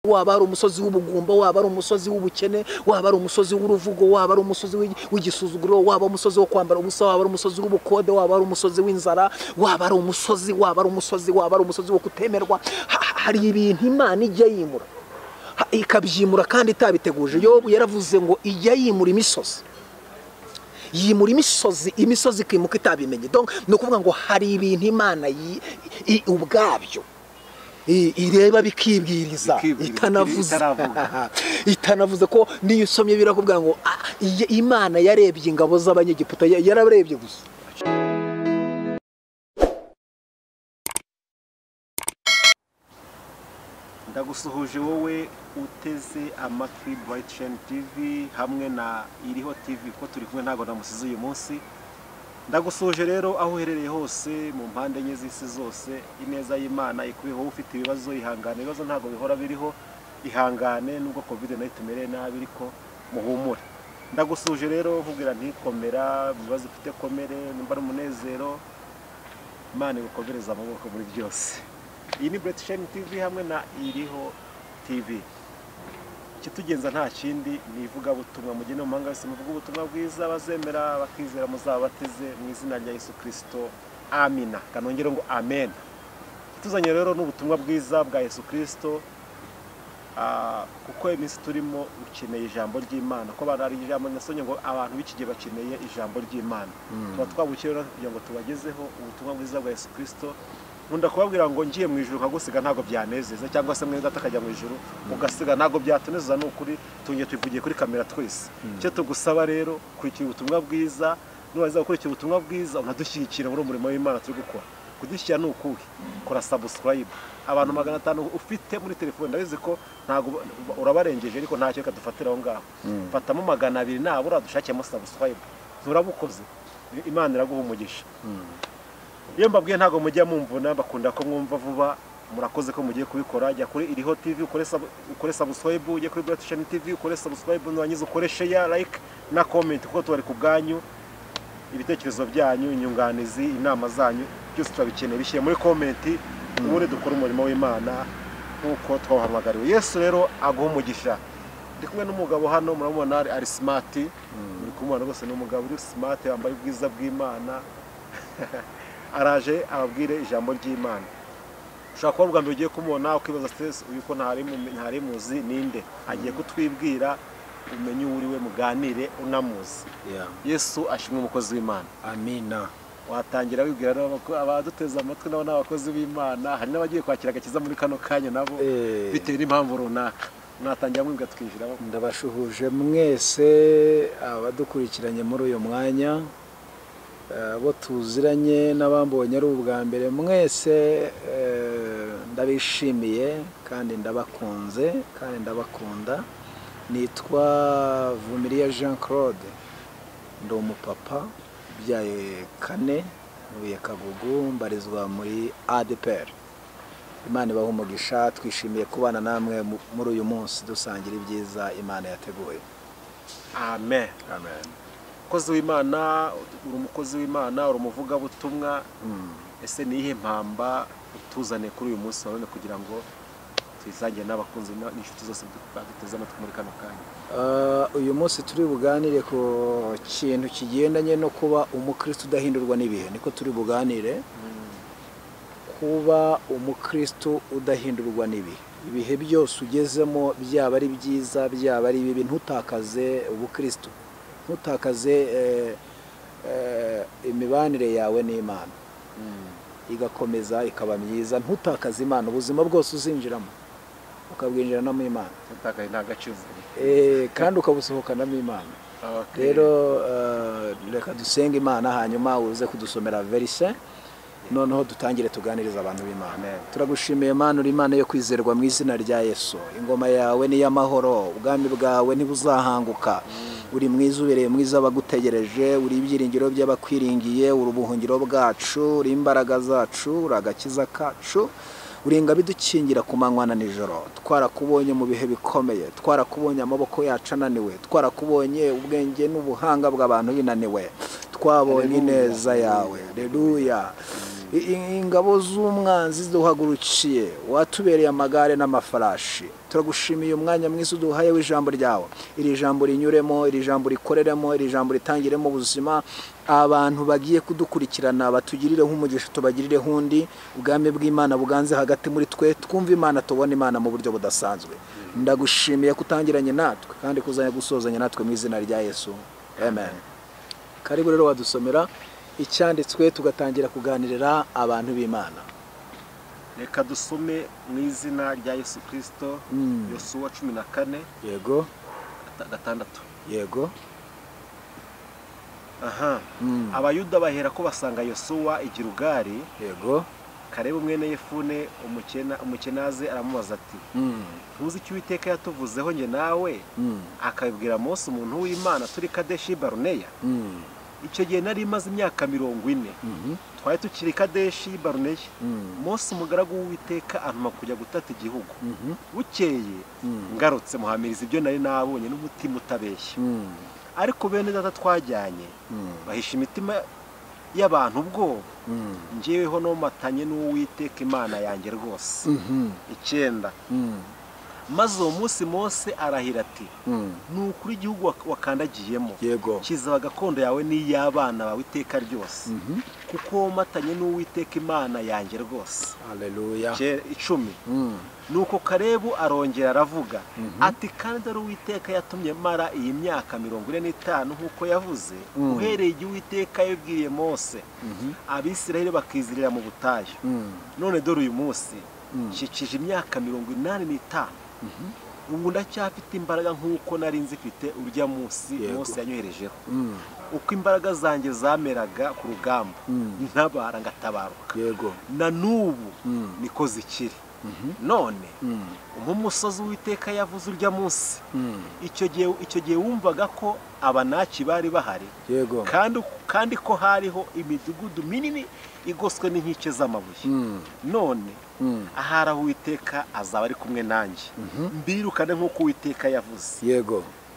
waba ari umusozi w'ubugumba, waba ari umusozi w'ubukene, waba ari umusozi w'uruvugo, waba ari umusozi w'igisuzuguro, waba umusozi wo kwambara ubusa, waba ari umusozi w'ubukode, waba ari umusozi w'inzara, waba ari umusozi wo kutemerwa. Hari ibintu Imana ijya yimura ikabyimura kandi itabiteguje. Yobu yaravuze ngo ijya yimura imisozi, yimura imisozi ikimuka itabimenye. Donc no kuvuga ngo hari ibintu Imana ubwabyo ireba bikibwiriza itanavuze ko niyo usomye birakubwira ngo Imana yarebye ingabo z'abanyegiputa, yararebye gusa. Ndagusuhuje wowe uteze amatwi Bright Shine TV hamwe na iriho TV ko turi kumwe ntago namusize uyu munsi. Ndagusuhuje rero aho uherereye hose mu mpande enye z'isi zose. Ineza y'Imana ikubeho, ufite ibibazo ihangane, ibibazo ntago bihora biriho, ihangane nubwo COVID-19 tumereye nabi ariko muhumure. Ndagusuhuje rero nkubwira ntikomera, ibibazo ufite komere, nimba ari umunezero, Imana igukomereza amaboko muri byose. Iyi ni Bright Shine TV hamwe na iriho TV. Kitugenza nta kindi nivuga butumwa mugene mu mahanga yose, muvuga ubutumwa bwiza, bazemera bakizera muzabateze mu izina rya Yesu Kristo. Amina. Kanongera ngo amen. Tuzanye rero n'ubutumwa bwiza bwa Yesu Kristo, kuko iminsi turimo ukeneye ijambo ry'Imana, ko barari ijambo nasonye ngo abantu b'ikige bakeneye ijambo ry'Imana. Tuba twabukeye kugira ngo tubagezeho ubutumwa bwiza bwa Yesu Kristo. Nkunda kubabwira ngo ngiye mu ijuru nkagusiga ntago byanezeza, cyangwa se mwenda atakajya mu ijuru ugasiga ntago byatuneza. N'ukuri tunye tuvugiye kuri kamera twese. Cyo tugusaba rero kurikira ubutumwa bwiza, nubaza gukurikira ubutumwa bwiza unadushyigikira muri umurimo w'Imana turi gukora. Kudushyira n'ukuhe, kora subscribe. Abantu 500 ufite muri telefone ndabizi ko ntago urabarengeje, ariko ntacyo kadufatira aho ngaho. Fatamo 200 nabura dushakemo subscribe. Turabukoze, Imana iraguha umugisha. Iyo mbabwiye ntago mujya mumvuna, bakunda ko mwumva vuba. Murakoze ko mugiye kubikora. Jya kuri iriho TV ukore subscribe, ujye kuri Bright Shine TV ukore subscribe, nurangiza ukore share, like na comment, kuko tubari ku bwanyu. Ibitekerezo byanyu, inyunganizi, inama zanyu byose turabikeneye, bishyire muri comment, ubundi dukora umurimo w'Imana nkuko twahamagariwe. Yesu rero aguha umugisha. Ndi kumwe n'umugabo hano, murabona ari smart, muri kumubona rwose n'umugabo uri smart, yambaye ubwiza bw'Imana. Araje ababwire ijambo ry'Imana. Ushaka kuvuga ngo ugiye kumubona ukibaza stress uko ntari muzi ninde, agiye kutwibwira umenye uriwe muganire unamuzi. Yesu ashimwe umukozi w'Imana. Amina. Watangira wibwira abaduteza amatwi nabo n'abakozi b'Imana, hari n'abagiye kwakira agakiza muri kano kanya nabo bitewe n'impamvu runaka. Mwatangira mwibwa twinjira. Ndabashuhuje mwese abadukurikiranye muri uyu mwanya, abo tuziranye n'abambonye ari ubwa mbere, mwese ndabishimiye kandi ndabakunze kandi ndabakunda. Nitwa Vumiliya Jean Claude, ndi umupapa, byaye 4, ntuye Kagugu, mbarizwa muri ADPR. Imana ibahe umugisha, twishimiye kubana namwe muri uyu munsi dusangira ibyiza Imana yateguye. Amen. Amen. Umukozi w'Imana, uri umukozi w'Imana, uri umuvuga butumwa. Ese nihe mpamba utuzane kuri uyu munsi none kugira ngo twisangiye n'abakunzi n'inshuti zose baduteze amatwi muri kano kanya? Uyu munsi turi buganire ku kintu kigendanye no kuba umukristo udahindurwa n'ibihe. Niko turi buganire kuba umukristo udahindurwa n'ibihe. Ibihe byose ugezemo, byaba ari byiza byaba ari bibi, ntutakaze ubukristo, ntutakaze imibanire yawe n'Imana, igakomeza ikaba myiza. Ntutakaze Imana, ubuzima bwose uzinjiramo ukabwinjirana mu Imana, utakaye nta gaciro kandi ukabusohokanamo Imana. Rero reka dusenge Imana, hanyuma uze kudusomera verse, noneho dutangire tuganiriza abantu b'Imana. Turagushimiye Imana, uri Imana yo kwizerwa mu izina rya Yesu. Ingoma yawe ni y'amahoro, ubwami bwawe ntibuzahanguka. Uri mwiza, ubereye mwiza abagutegereje, uri ibyiringiro by'abakwiringiye, uri ubuhungiro bwacu, uri imbaraga zacu, uri agakiza kacu, uri ingabo idukingira ku manywa na nijoro. Twarakubonye mu bihe bikomeye, twarakubonye amaboko yacu ananiwe, twarakubonye ubwenge n'ubuhanga bw'abantu binaniwe, twabonye ineza yawe. Haleluya. ingabo z'umwanzi duhagurukiye, watubereye amagare n'amafarashi. Turagushimiye umwanya mwiza uduhaye w'ijambo ryawe. Iri jambo rinyuremo, iri jambo rikoreremo, iri jambo ritangiremo ubuzima. Abantu bagiye kudukurikirana batugirire nk'umugisha, tubagirire hundi. Ubwami bw'Imana buganze hagati muri twe, twumva Imana, tubona Imana mu buryo budasanzwe. Ndagushimiye kutangiranye natwe kandi kuzanya gusozanya natwe mu izina rya Yesu. Amen. Karibu rero wadusomera icyanditswe tugatangira kuganirira abantu b'Imana. Reka dusome mu izina rya Yesu Kristo. Yosuwa 14. Yego. 6. Yego. Aha. Abayuda bahera ko basanga Yosuwa i Gilugari. Yego. Kalebu mwene Yefune umukenaze aramubaza ati, ntuzi icyo Uwiteka yatuvuzeho nge nawe? Akabibwira Mose umuntu w'Imana turi Kadeshi Baruneya. Icyo gihe nari maze imyaka 40. Twari tukiri Kadeshi Baruneya. Mose umugaragu w'Uwiteka antuma kujya gutata igihugu. Bukeye ngarutse muhamiriza ibyo nari nabonye n'umutima utabeshya. Ariko bene data twajyanye bahisha imitima y'abantu ubwo ngeweho no matanye n'Uwiteka Imana yanjye rwose. 9. Maze uwo munsi Mose arahira ati, nukuri igihugu wakandagiyemo kizaba gakondo yawe n'iy'abana bawe iteka ryose, kuko matanye n'Uwiteka Imana yanjye rwose. Haleluya. 10. Nuko Kalebu arongera aravuga ati, kandi ari Uwiteka yatumye mara iyi myaka 45 nk'uko yavuze, uhereye igihe Uwiteka yabwiye Mose Abisirayeli bakizirira mu butayu. None dore uyu munsi nshikije imyaka 85. Ubu ndacyafite imbaraga nk'uko nari nzifite urya munsi Mose yanyoherejeho. Uko imbaraga zanjye zameraga ku rugamba ntabara ngatabaruka, na n'ubu niko zikiri. None umusozi w'Uwiteka yavuze urya munsi, icyo gihe wumvaga ko abanaki bari bahari, kandi ko hariho imidugudu minini igoswe n'inkike z'amabuye. None ahari Uwiteka azaba ari kumwe nanjye, mbirukane nk'uko Uwiteka yavuze.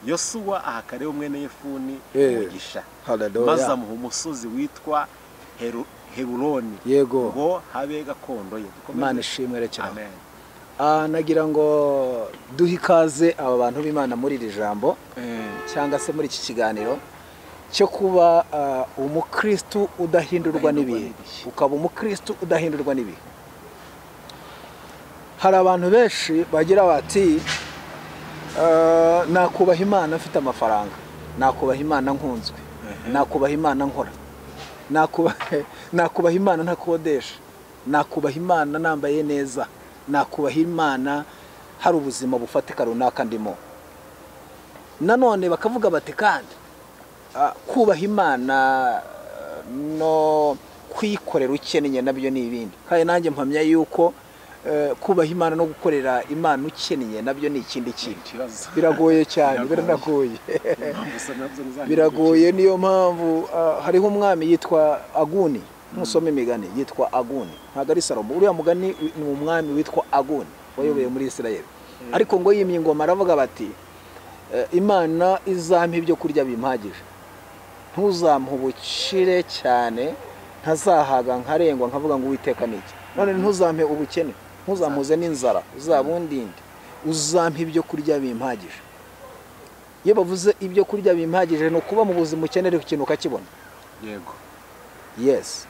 Yosuwa aha Kalebu mwene Yefuni umugisha, maze amuha umusozi witwa Heburoni ngo habe gakondo ye. Imana ishimwe rekera. Amen. Nagira ngo duhe ikaze aba bantu b'Imana muri iri jambo cyangwa se muri iki kiganiro cyo kuba umukristo udahindurwa n'ibihe, ukaba umukristo udahindurwa n'ibihe. Hari abantu benshi bagira bati nakubaha Imana afite amafaranga, nakubaha Imana nkunzwe, nakubaha Imana nkora, nakubaha Imana ntakodesha, nakubaha Imana nambaye neza, nakubaha Imana hari ubuzima bufatika runaka ndimo. Nanone bakavuga bati kandi kubaha Imana no kwikorera ukeneye nabyo n'ibindi. Kandi nanjye mpamya yuko kubaha Imana no gukorera Imana ukeneye nabyo ni ikindi kintu. Biragoye cyane, biranagoye. Biragoye, niyo mpamvu hariho umwami yitwa Aguni. Musome imigani yitwa Aguni, ntabwo ari Salomo. Uriya mugani ni umwami witwa Aguni wayoboye muri Isirayeli. Ariko ngo yimye ingoma aravuga bati, Imana izampa ibyo kurya bimpagije, ntuzampa ubukire cyane ntazahaga nkarengwa nkavuga ngo Uwiteka niki. None ntuzampe ubukene, ntuzampuze n'inzara, uzabundinde, uzampa ibyo kurya bimpagije. Iyo bavuze ibyo kurya bimpagije no kuba mu buzima ukenera ikintu ukakibona. Yes.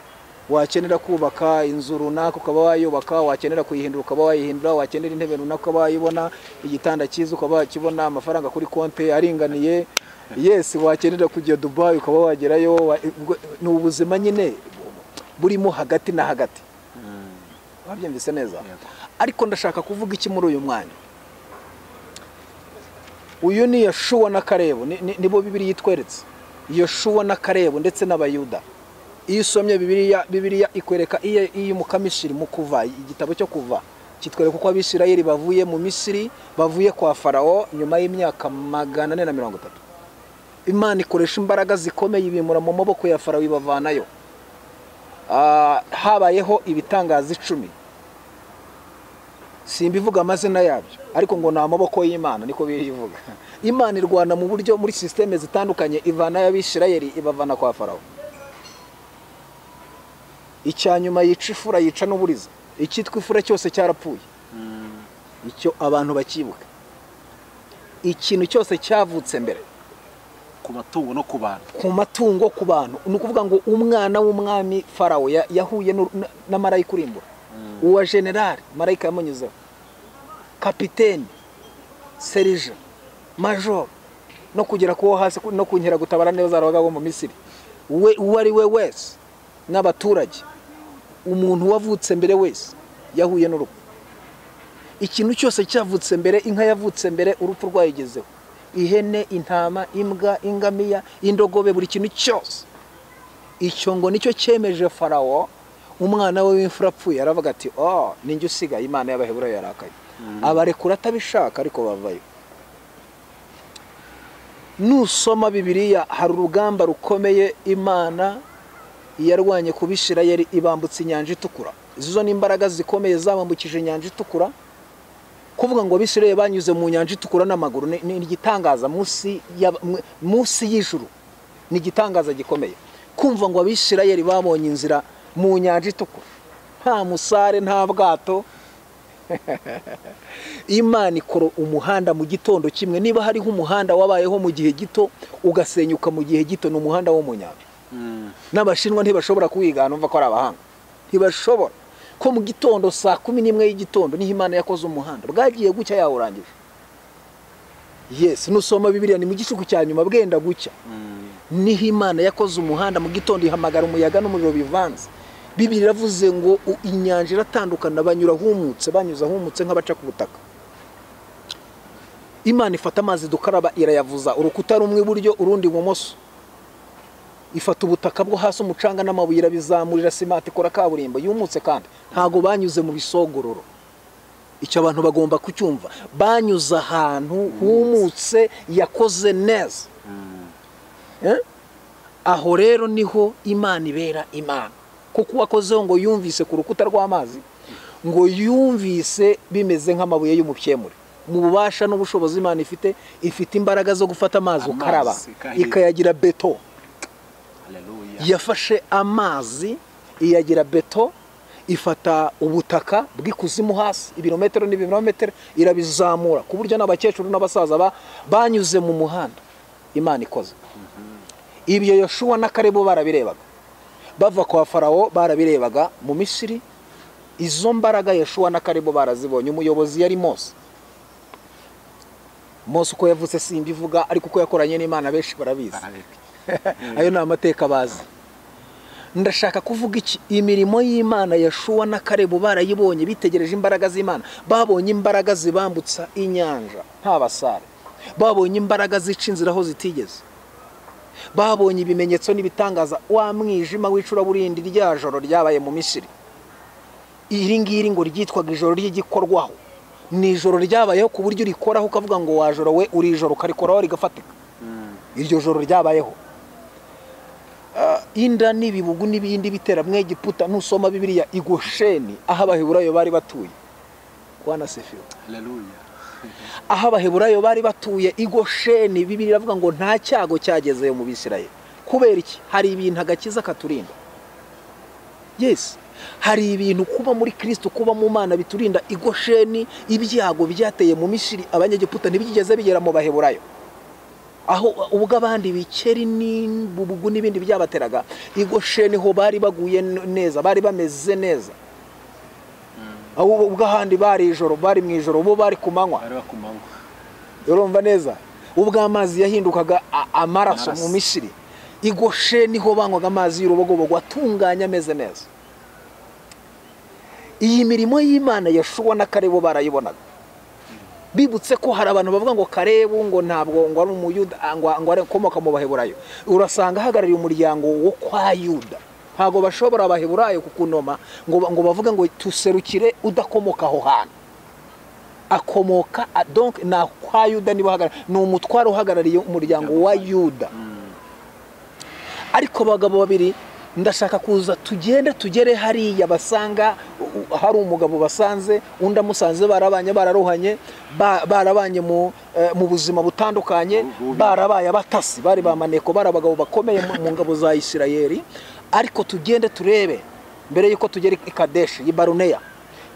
Wakenera kubaka inzu runaka ukaba wayubaka, wakenera kuyihindura ukaba wayihindura, wakenera intebe runaka ukaba wayibona, igitanda cyiza ukaba wakibona, amafaranga kuri konte aringaniye. Yes, wakenera kujya Dubai ukaba wagerayo. Ni ubuzima nyine burimo hagati na hagati. Wabyumvise neza? Ariko ndashaka kuvuga iki muri uyu mwanya. Uyu ni Yosuwa na Kalebu, nibo Bibiliya yitweretse. Yosuwa na Kalebu ndetse n'Abayuda. Iyo usomye Bibiliya ikwereka iyo mukamisiri mu Kuva, igitabo cyo Kuva kitwereka uko Abisirayeli bavuye mu Misiri, bavuye kwa Farao nyuma y'imyaka 430. Imana ikoresha imbaraga zikomeye ibimura mu maboko ya Farao ibavanayo. Habayeho ibitangaza 10. Simbivuga amazina yabyo, ariko ngo ni amaboko y'Imana, niko bivuga. Imana irwana mu buryo muri systeme zitandukanye, ivana y'Abisirayeli ibavana kwa Farao. icyanyuma yica ifura yica n'uburiza, icyitwa ifura cyose cyarapfuye. Icyo abantu bakibuka. Ikintu cyose cyavutse mbere ku matungo no ku bantu, ku matungo, ku bantu, ni ukuvuga ngo umwana w'umwami Farawo yahuye na marayika urimbura, uwa generali marayika yamunyuzeho, kapiteni, serija, major, no kugera kuwo hasi no kunkera gutabara neza zarabaga bo mu Misiri. Uwo ari we wese n'abaturage, umuntu wavutse mbere wese yahuye n'urupfu. Ikintu cyose cyavutse mbere, inka yavutse mbere urupfu rwayigezeho, ihene, intama, imbwa, ingamiya, indogobe, buri kintu cyose. Icyo ngo nicyo cyemeje Farawo, umwana we w'imfura apfuye, aravuga ati ninjye usigaye. Imana y'Abaheburayo yarakaye, abarekura atabishaka ariko bavayo. Nusoma Bibiliya hari urugamba rukomeye Imana yarwanye ku Bisirayeli ibambutse inyanja itukura. Izo ni imbaraga zikomeye zabambukije inyanja itukura. Kuvuga ngo Abisirayeli banyuze mu nyanja itukura n'amaguru ni igitangaza munsi y'ijuru, ni igitangaza gikomeye. Kumva ngo Abisirayeli babonye inzira mu nyanja itukura, nta musare, nta bwato. Imana ikora umuhanda mu gitondo kimwe. Niba hariho umuhanda wabayeho mu gihe gito ugasenyuka mu gihe gito, ni umuhanda wo mu nyanja. N'Abashinwa ntibashobora kuwigana, umva ko ari abahanga, ntibashobora. Ko mu gitondo saa 11 y'igitondo niho Imana yakoze umuhanda, bwagiye gucya yawurangije. Yes, nusoma Bibiliya ni mu gicuku cya nyuma bwenda gucya, niho Imana yakoze umuhanda mu gitondo, ihamagara umuyaga n'umuriro bivanze. Bibiliya iravuze ngo inyanja iratandukana, banyura humutse, banyuza humutse nk'abaca ku butaka. Imana ifata amazi dukaraba irayavuza, urukuta rumwe iburyo urundi ibumoso. Ifata ubutaka bwo hasi, umucanga n'amabuye irabizamurira, simati ikora kaburimbo yumutse, kandi ntago banyuze mu bisogororo. Icyo abantu bagomba kucyumva, banyuze ahantu humutse, yakoze neza. Aho rero niho Imana ibera Imana, kuko wakozeho ngo yumvise ku rukuta rw'amazi, ngo yumvise bimeze nk'amabuye y'umupyemure. Mu bubasha n'ubushobozi Imana ifite imbaraga zo gufata amazi ukaraba ikayagira beto. Yafashe amazi iyagira beto, ifata ubutaka bw'ikuzimu hasi ibirometero n'ibirometero, irabizamura ku buryo n'abakecuru n'abasaza banyuze mu muhanda Imana ikoze. Ibyo Yoshua na Kalebu barabirebaga, bava kwa Farawo barabirebaga mu Misiri. Izo mbaraga Yoshua na Kalebu barazibonye. Umuyobozi yari Mose. Mose uko yavutse simbivuga, ariko uko yakoranye n'Imana benshi barabizi. Ayo ni amateka bazi. Ndashaka kuvuga iki? Imirimo y'Imana Yoshua na Kalebu barayibonye, bitegereje imbaraga z'Imana. Babonye imbaraga zibambutsa inyanja nta basare, babonye imbaraga zica inzira aho zitigeze, babonye ibimenyetso n'ibitangaza. Wa mwijima w'icuraburindi rya joro ryabaye mu Misiri, iri ngiri ngo ryitwaga ijoro ry'igikorwaho. Ni ijoro ryabayeho ku buryo urikoraho ukavuga ngo wajoro we uri ijoro, ukarikoraho rigafatika. Iryo joro ryabayeho. Inda n'ibibugu n'ibindi bitera mu Egiputa. Nusoma Bibiliya, i Gosheni aho Abaheburayo bari batuye. Bwana Sefiyo, haleluya. Aho Abaheburayo bari batuye i Gosheni, Bibiliya iravuga ngo nta cyago cyagezeyo mu Bisirayeli. Kubera iki? Hari ibintu agakiza katurinda. Yes, hari ibintu kuba muri Kristo, kuba mu Mana biturinda. I Gosheni ibyago byateye mu Misiri, Abanyegiputa ntibigeze bigera mu Baheburayo. Aho ubwo abandi bikeri n'ubugu n'ibindi byabateraga, i Gosheni ho bari baguye neza, bari bameze neza. Aho ubwo ahandi bari ijoro, bari mu ijoro, bo bari kumanywa. Urumva neza? Ubwo amazi yahindukaga amaraso mu Misiri, i Gosheni ho banywaga amazi y'urubogobogo atunganya ameze neza. Iyi mirimo y'Imana Yoshua na Kalebu barayibonaga. Bibutse ko hari abantu bavuga ngo Kalebu ngo ntabwo ngo ari umuyuda, ngo ari komoka mu Baheburayo. Urasanga hagarariye umuryango wo kwa Yuda. Ntago bashobora Abaheburayo kukunoma ngo bavuga ngo tuserukire udakomoka aho hantu. Akomoka donc na kwa Yuda nibo hagarariye, ni umutwaro uhagarariye umuryango wa Yuda. Ariko abagabo babiri ndashaka kuza tugere hariya, basanga hari umugabo basanze, undi amusanze, bararohanye, barabanye mu buzima butandukanye, barabaye abatasi, bari bamaneko, bari abagabo bakomeye mu ngabo za Isirayeli. Ariko tugende turebe mbere yuko tugera i Kadeshi i Baruneya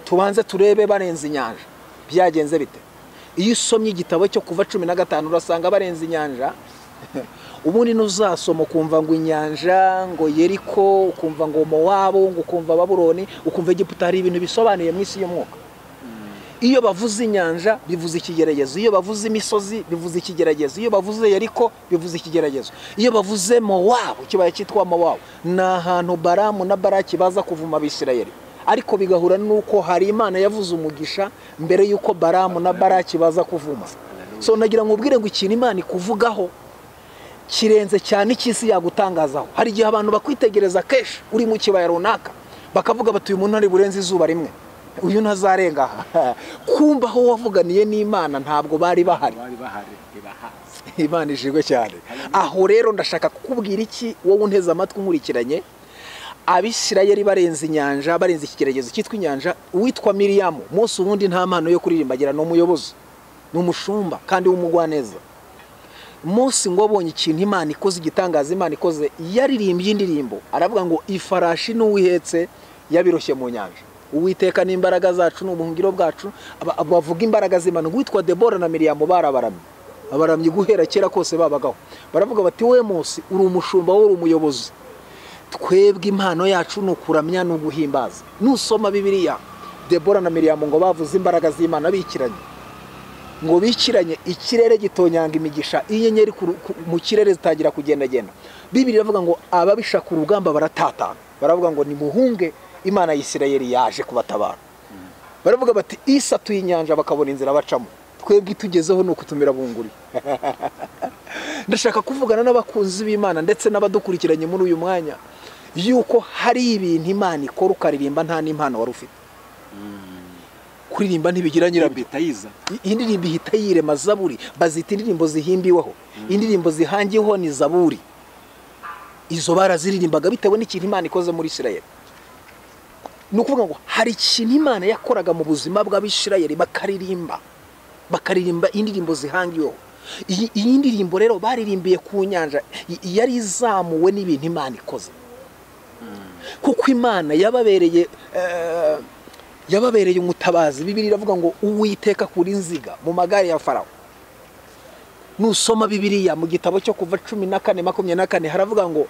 tubanze turebe barenze inyanja byagenze bite. Iyo usomye igitabo cyo kuva 15 urasanga barenze inyanja. Ubundi nuzasoma ukumva ngo inyanja ngo Yeriko, ukumva ngo Mowabu, ngo ukumva Babuloni, ukumva Egiputa, hari ibintu bisobanuye mu isi y'umwuka. Iyo bavuze inyanja bivuze ikigeragezo, iyo bavuze imisozi bivuze ikigeragezo, iyo bavuze Yeriko bivuze ikigeragezo, iyo bavuze Mowabu, kibaya cyitwa Mowabu, na ahantu Baramu na Baraki baza kuvuma Abisirayeli. Ariko bigahura nuko hari Imana yavuze umugisha mbere yuko Baramu na Baraki baza kuvuma. So nagira ngo ubwire ngo ikintu Imana ikuvugaho kirenze cyane ikisi yagutangazaho. Hari igihe abantu bakwitegereza kesh uri mu kibaya runaka bakavuga bati uyu muntu ari burenze izuba rimwe, uyu ntazarenga. Kumba aho wavuganiye n'Imana ntabwo bari bahari. Imana ishigwe cyane. Aho rero ndashaka kukubwira iki wowe unteze amatwi nkurikiranye. Abisirayeli barenze inyanja, barenze ikigeragezo cyitwa inyanja. Uwitwa Miriyamu Mose ubundi nta mpano yo kuririmbagira, no muyobozi, no mushumba kandi w'umugwaneza. Mose ngo abonye ikintu Imana ikoze, igitangaza Imana ikoze, yaririmbye indirimbo aravuga ngo ifarashi n'uwihetse yabiroshye mu nyanja. Uwiteka n'imbaraga zacu n'ubuhungiro bwacu. Bavuga imbaraga z'Imana. Uwitwa Debora na Miriyamu barabaramye, abaramye guhera kera kose babagaho. Baravuga bati we Mose uri umushumba, uri umuyobozi, twebwe impano yacu nukuramya no guhimbaza. Nusoma Bibiliya Debora na Miriyamu ngo bavuze imbaraga z'Imana bikiranye, ngo bikiranye ikirere gitonyanga imigisha, inyenyeri mu kirere zitagira kugenda genda. Bibiliya iravuga ngo ababisha ku rugamba baratatana, baravuga ngo ni muhunge Imana y'Isirayeli yaje kubatabara. Baravuga bati isatuye inyanja bakabona inzira bacamo, twebwe tugezeho nuko tumira bunguri. Ndashaka kuvugana n'abakunzi b'Imana ndetse n'abadukurikiranye muri uyu mwanya yuko hari ibintu Imana ikora ukaririmba nta n'impano wari ufite. Kuririmba ntibigira nyirabyo. Indirimbo ihita yirema zaburi, bazita indirimbo zihimbiweho, indirimbo zihangiyeho ni zaburi. Izo baraziririmbaga bitewe n'ikintu Imana ikoze muri Isirayeli. Nukuvuga ngo hari ikintu Imana yakoraga mu buzima bw'Abisirayeli bakaririmba indirimbo zihangiyeho. Iyi ndirimbo rero baririmbiye ku nyanja yari izamuwe n'ibintu Imana ikoze. Kuko Imana yababereye umutabazi. Bibiliya iravuga ngo Uwiteka kuri nziga mu magare ya Farawo. Nusoma Bibiliya mu gitabo cyo kuva 14:24 haravuga ngo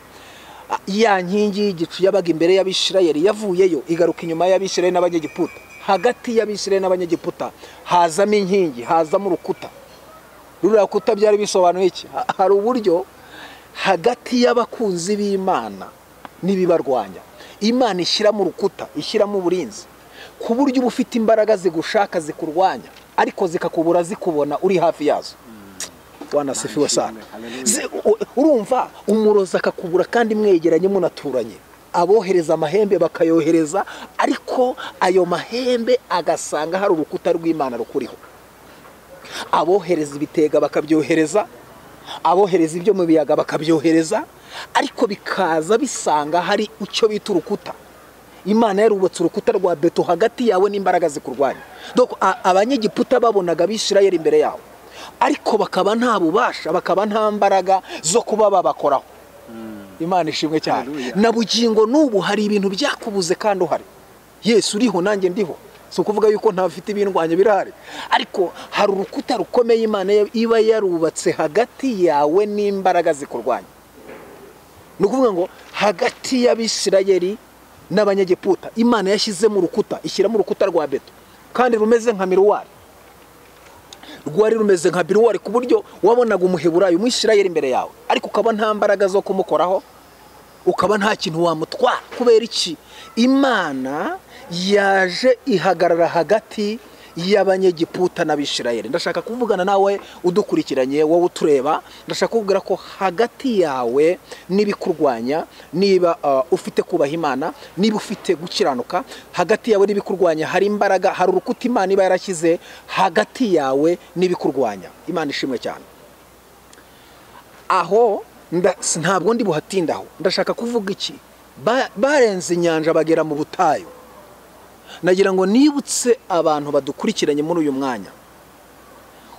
ya nkingi y'igicu yabaga imbere y'Abisirayeli yavuyeyo igaruka inyuma y'Abisirayeli n'Abanyegiputa. Hagati y'Abisirayeli n'Abanyegiputa hazamo inkingi, hazamo urukuta. Ruriya rukuta byari bisobanuye iki? Hari uburyo hagati y'abakunzi b'Imana nibibarwanya Imana ishyira mu rukuta, ishyira mu burinzi, ku buryo uba ufite imbaraga zigushaka zikurwanya ariko zikakubura zikubona uri hafi yazo. Wanasifiwe sana. Urumva umuroza akakubura kandi mwegeranye munaturanye. Abohereza amahembe bakayohereza, ariko ayo mahembe agasanga hari urukuta rw'Imana rukuriho. Abohereza ibitega bakabyohereza, abohereza ibyo mu biyaga bakabyohereza, ariko bikaza bisanga hari icyo bita urukuta. Imana yarubatse urukuta rwa beto hagati yawe n'imbaraga zikurwanya. Donc Abanyegiputa babonaga Abisirayeli imbere yawo, ariko bakaba nta bubasha, bakaba nta mbaraga zo kuba babakoraho. Imana ishimwe cyane. Na bugingo nubu hari ibintu byakubuze kandi uhari. Yesu uriho nanjye ndiho. So kuvuga yuko ntafite ibindwanya birahari, ariko hari urukuta rukomeye Imana iba yarubatse hagati yawe n'imbaraga zikurwanya. Nukuvuga ngo hagati y'Abisirayeli n'Abanyegiputa Imana yashyize mu rukuta, ishyira mu rukuta rwa beto kandi rumeze nka miruwari. Rwari rumeze nka miruwari ku buryo wabonaga umuheburayo umwisirayeli imbere yawe, ariko ukaba nta mbaraga zo kumukoraho, ukaba nta kintu wamutwara. Kubera iki? Imana yaje ihagarara hagati y'Abanyegiputa n'Abisirayeli. Ndashaka kuvugana nawe udukurikiranye, wowe utureba, ndashaka kubwira ko hagati yawe nibikurwanya, niba ufite kubaha Imana, niba ufite gukiranuka, hagati yawe nibikurwanya hari imbaraga, hari urukuta Imana iba yarashyize hagati yawe nibikurwanya. Imana ishimwe cyane. Aho ntabwo ndi buhatindaho. Ndashaka kuvuga iki? Barenze inyanja bagera mu butayu. Nagira ngo nibutse abantu badukurikiranye muri uyu mwanya,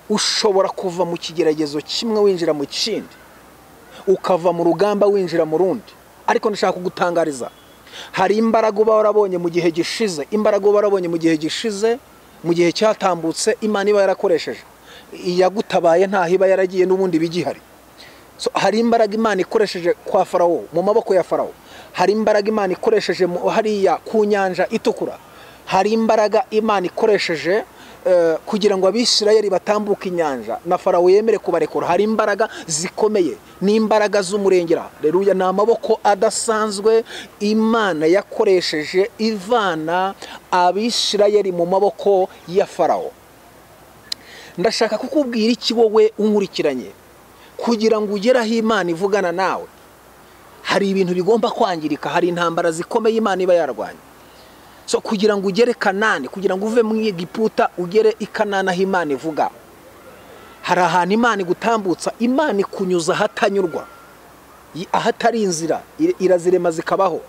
ushobora kuva mu kigeragezo kimwe winjira mu kindi, ukava mu rugamba winjira mu rundi. Ariko ndashaka kugutangariza hari imbaraga uba warabonye mu gihe gishize, imbaraga uba warabonye mu gihe gishize, mu gihe cyatambutse Imana iba yarakoresheje, iyagutabaye ntaho iba yaragiye n'ubundi bigihari. Hari imbaraga Imana ikoresheje kwa Farawo, mu maboko ya Farawo. Hari imbaraga Imana ikoresheje hariya ku nyanja itukura. Hari imbaraga Imana ikoresheje kugira ngo Abisirayeli batambuke inyanja na Farawo yemere kubarekura. Hari imbaraga zikomeye, ni imbaraga z'umurengera. Haleluya, ni amaboko adasanzwe Imana yakoresheje ivana Abisirayeli mu maboko ya Farawo. Ndashaka kukubwira iki wowe unkurikiranye, kugira ngo ugere aho Imana ivugana nawe. Hari ibintu bigomba kwangirika, hari intambara zikomeye Imana iba yarwanya. Kugira ngo ugere Kanani, kugira ngo uve mu Egiputa ugere i Kanani aho Imana ivuga, hari ahantu Imana igutambutsa, Imana ikunyuza ahatanyurwa, ahatari inzira irazirema zikabaho,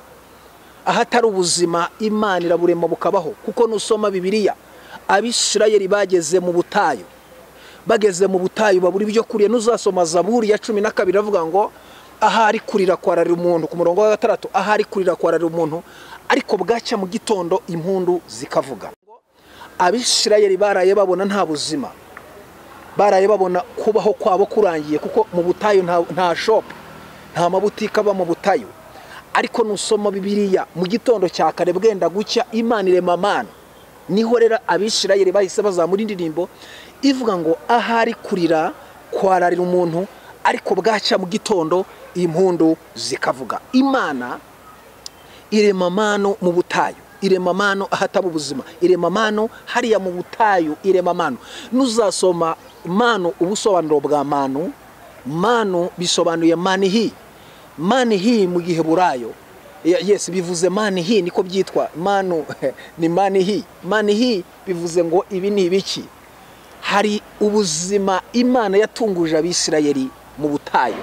ahatari ubuzima Imana iraburema bukabaho. Kuko nusoma Bibiliya, Abisirayeli bageze mu butayu, bageze mu butayu babura ibyo kurya. Nuzasoma Zaburi ya 12 avuga ngo ahari kurira kwararira umuntu, ku murongo wa 6, ahari kurira kwararira umuntu ariko bwacya mu gitondo impundu zikavuga. Abisirayeli baraye babona nta buzima, baraye babona kubaho kwabo kurangiye, kuko mu butayu nta shop, nta mabutika aba mu butayu. Ariko nusoma Bibiliya, mu gitondo cya kare bwenda gucya Imana irema mana. Niho rero Abisirayeli bahise bazamura indirimbo ivuga ngo ahari kurira kwararira umuntu ariko bwacya mu gitondo impundu zikavuga. Imana irema mano mu butayu, irema mano ahataba ubuzima, irema mano hariya mu butayu, irema mano. Nuzasoma mano, ubusobanuro bwa mano, mano bisobanuye manihi. Manihi mu gihe burayo, yes, bivuze manihi, niko byitwa. Mano ni manihi. Manihi bivuze ngo ibi ni ibiki. Hari ubuzima Imana yatunguje Abisirayeli mu butayu,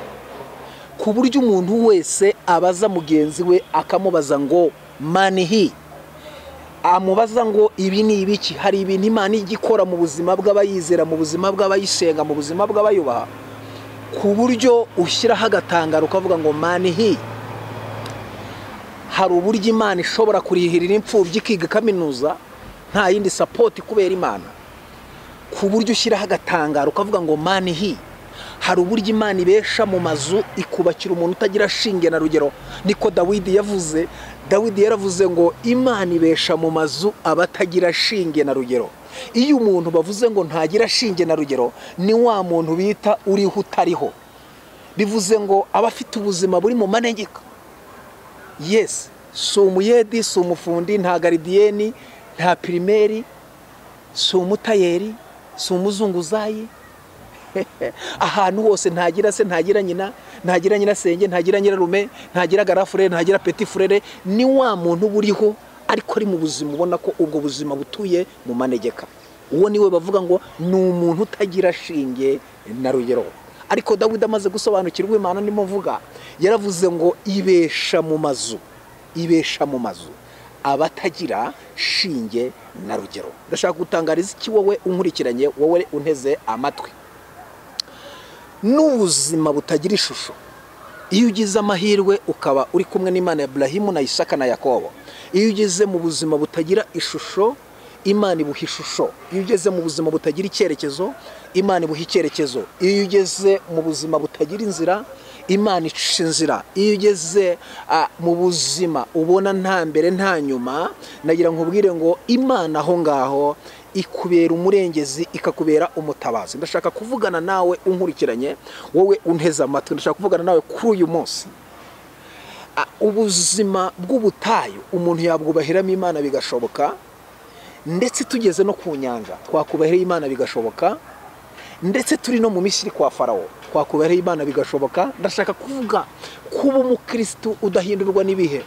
ku buryo umuntu wese abaza mugenzi we akamubaza ngo manihi, amubaza ngo ibi ni ibiki. Hari ibintu Imana igikora mu buzima bw'abayizera, mu buzima bw'abayisenga, mu buzima bw'abayubaha, ku buryo ushyiraho agatangaro ukavuga ngo manihi. Hari uburyo Imana ishobora kurihirira imfubyi ikiga kaminuza nta yindi support kubera Imana, ku buryo ushyiraho agatangaro ukavuga ngo manihi. Hari uburyo Imana ibesha mu mazu ikubakira umuntu utagira shinge na rugero. Niko Dawidi yavuze. Dawidi yaravuze ngo Imana ibesha mu mazu abatagira shinge na rugero. Iyo umuntu bavuze ngo ntagira shinge na rugero, ni wa muntu bita uriho utariho. Bivuze ngo abafite ubuzima buri mu manegeka. Yes, si umuyedi, si umufundi, nta garidiyeni, nta pirimeri, si umutayeri, si umuzunguzayi. Ahantu hose ntagira se, ntagira nyina, ntagira nyirasenge, ntagira nyirarume, ntagira garafurere, ntagira petit frere. Ni wa muntu buriho ariko ari mu buzima, ubona ko ubwo buzima butuye mu manegeka. Uwo niwe bavuga ngo ni umuntu utagira shinge na rugero. Ariko Dawidi amaze gusobanukirwa Imana ndimo mvuga, yaravuze ngo ibesha mu mazu, ibesha mu mazu abatagira shinge na rugero. Ndashaka gutangariza iki wowe unkurikiranye, wowe unteze amatwi. N'ubuzima butagira ishusho, iyo ugize amahirwe ukaba uri kumwe n'Imana ya Ibrahimu na Isaka na Yakobo, iyo ugeze mu buzima butagira ishusho, Imana ibuha ishusho. Iyo ugeze mu buzima butagira icyerekezo, Imana ibuha icyerekezo. Iyo ugeze mu buzima butagira inzira, Imana icisha inzira. Iyo ugeze mu buzima ubona nta mbere nta nyuma, nagira nkubwire ngo Imana aho ngaho ikubera umurengezi, ikakubera umutabazi. Ndashaka kuvugana nawe unkurikiranye, wowe unteze amatwi. Ndashaka kuvugana nawe kuri uyu munsi. Ubuzima bw'ubutayu umuntu yabwubahiramo Imana bigashoboka, ndetse tugeze no ku nyanja twakubahira Imana bigashoboka, ndetse turi no mu Misiri kwa Farawo twakubahira Imana bigashoboka. Ndashaka kuvuga kuba umukristo udahindurwa n'ibihe.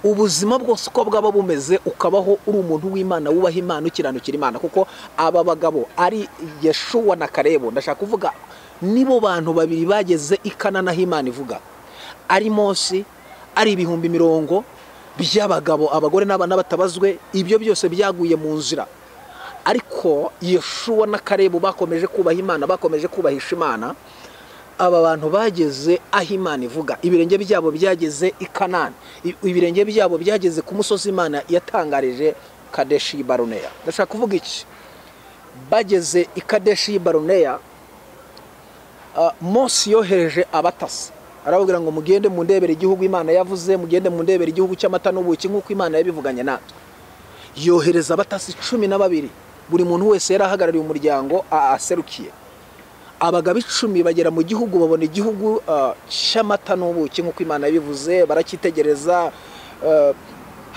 Ubuzima bwose uko bwaba bumeze ukabaho uri umuntu w'Imana, wubaha Imana, ukiranukira Imana. Kuko aba bagabo ari Yeshuwa na Kalebu, ndashaka kuvuga nibo bantu babiri bageze i Kanani aho Imana ivuga. Ari Mose, ari 100,000 by'abagabo, abagore n'abana batabazwe, ibyo byose byaguye mu nzira. Ariko Yeshuwa na Kalebu bakomeje kubaha Imana, bakomeje kubahisha Imana. aba bantu bageze aho Imana ivuga, ibirenge byabo byageze i Kanani, ibirenge byabo byageze ku musozi Imana yatangarije Kadeshi Baruneya. Ndashaka kuvuga iki? Bageze i Kadeshi Baruneya, Mose yohereje abatasi, arababwira ngo mugende mu ndebere igihugu Imana yavuze, mugende mu ndebere igihugu cy'amata n'ubuki nk'uko Imana yabivuganye natwe. Yohereza abatasi 12, buri muntu wese yarahagarariye umuryango aserukiye. Abagabo 10 bagera mu gihugu, babona igihugu cy'amata n'ubuki nk'uko Imana yabivuze, barakitegereza.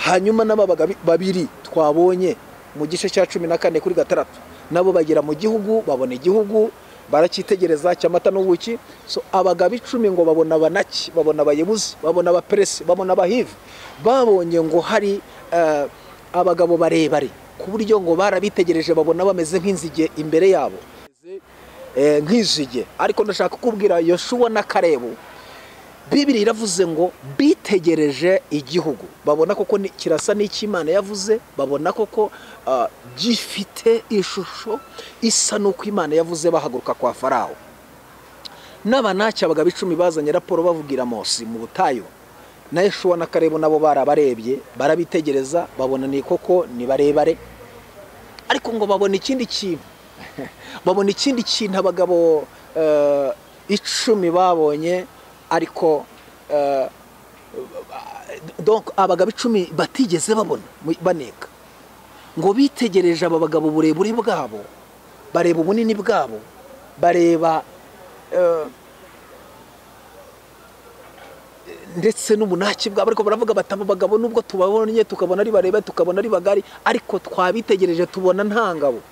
Hanyuma n'abagabo 2 twabonye mu gice cya 14 kuri 6 nabo bagera mu gihugu, babona igihugu barakitegereza cy'amata n'ubuki. So abagabo 10 ngo babona abanaki, babona abayebuzi, babona abaperesi, babona abahivi, babonye ngo hari abagabo barebare ku buryo ngo barabitegereje, babona bameze nk'inzige imbere yabo, nk'inzige. Ariko ndashaka kubwira Yoshua na Kalebu, Bibiri iravuze ngo bitegereje igihugu, babona koko kirasa n'Imana yavuze, babona koko gifite ishusho isa n'uko Imana yavuze. Bahaguruka kwa Farawo. N'abanaki abagabo 10 bazanye raporo bavugira Mose mu butayu, na Yoshua na Kalebu nabo barabarebye, barabitegereza, babona ni koko ni barebare. Ariko ngo babona ikindi kintu babona ikindi kintu abagabo 10 babonye. Ariko donc abagabo 10 batigeze babona baneka, ngo bitegereje aba bagabo burebure bwabo, bareba ubunini bwabo, bareba ndetse n'umunaki bwabo. Ariko baravuga bataba bagabo nubwo tubabonye tukabona ari bareba, tukabona ari bagari, ariko twabitegereje tubona ntangabo,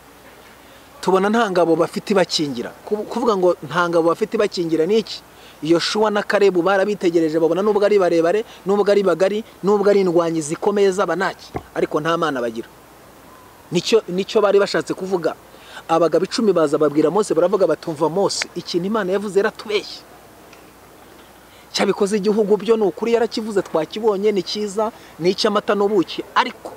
bafite bakingira. Kuvuga ngo ntangabo bafite bakingira niki? Yoshua na Kalebu barabitegereje, babona nubwo ari barebare, nubwo ari bagari, nubwo ari indwanyi zikomeye z'abanaki, ariko nta Mana bagira. Nicyo bari bashatse kuvuga. Abagabo 10 baza babwira Mose, baravuga batumva Mose, ikintu Imana yavuze yaratubeshye, cyabikoze igihugu byo ni ukuri yarakivuze, twakibonye ni cyiza, ni icy'amata n'ubuki. Ariko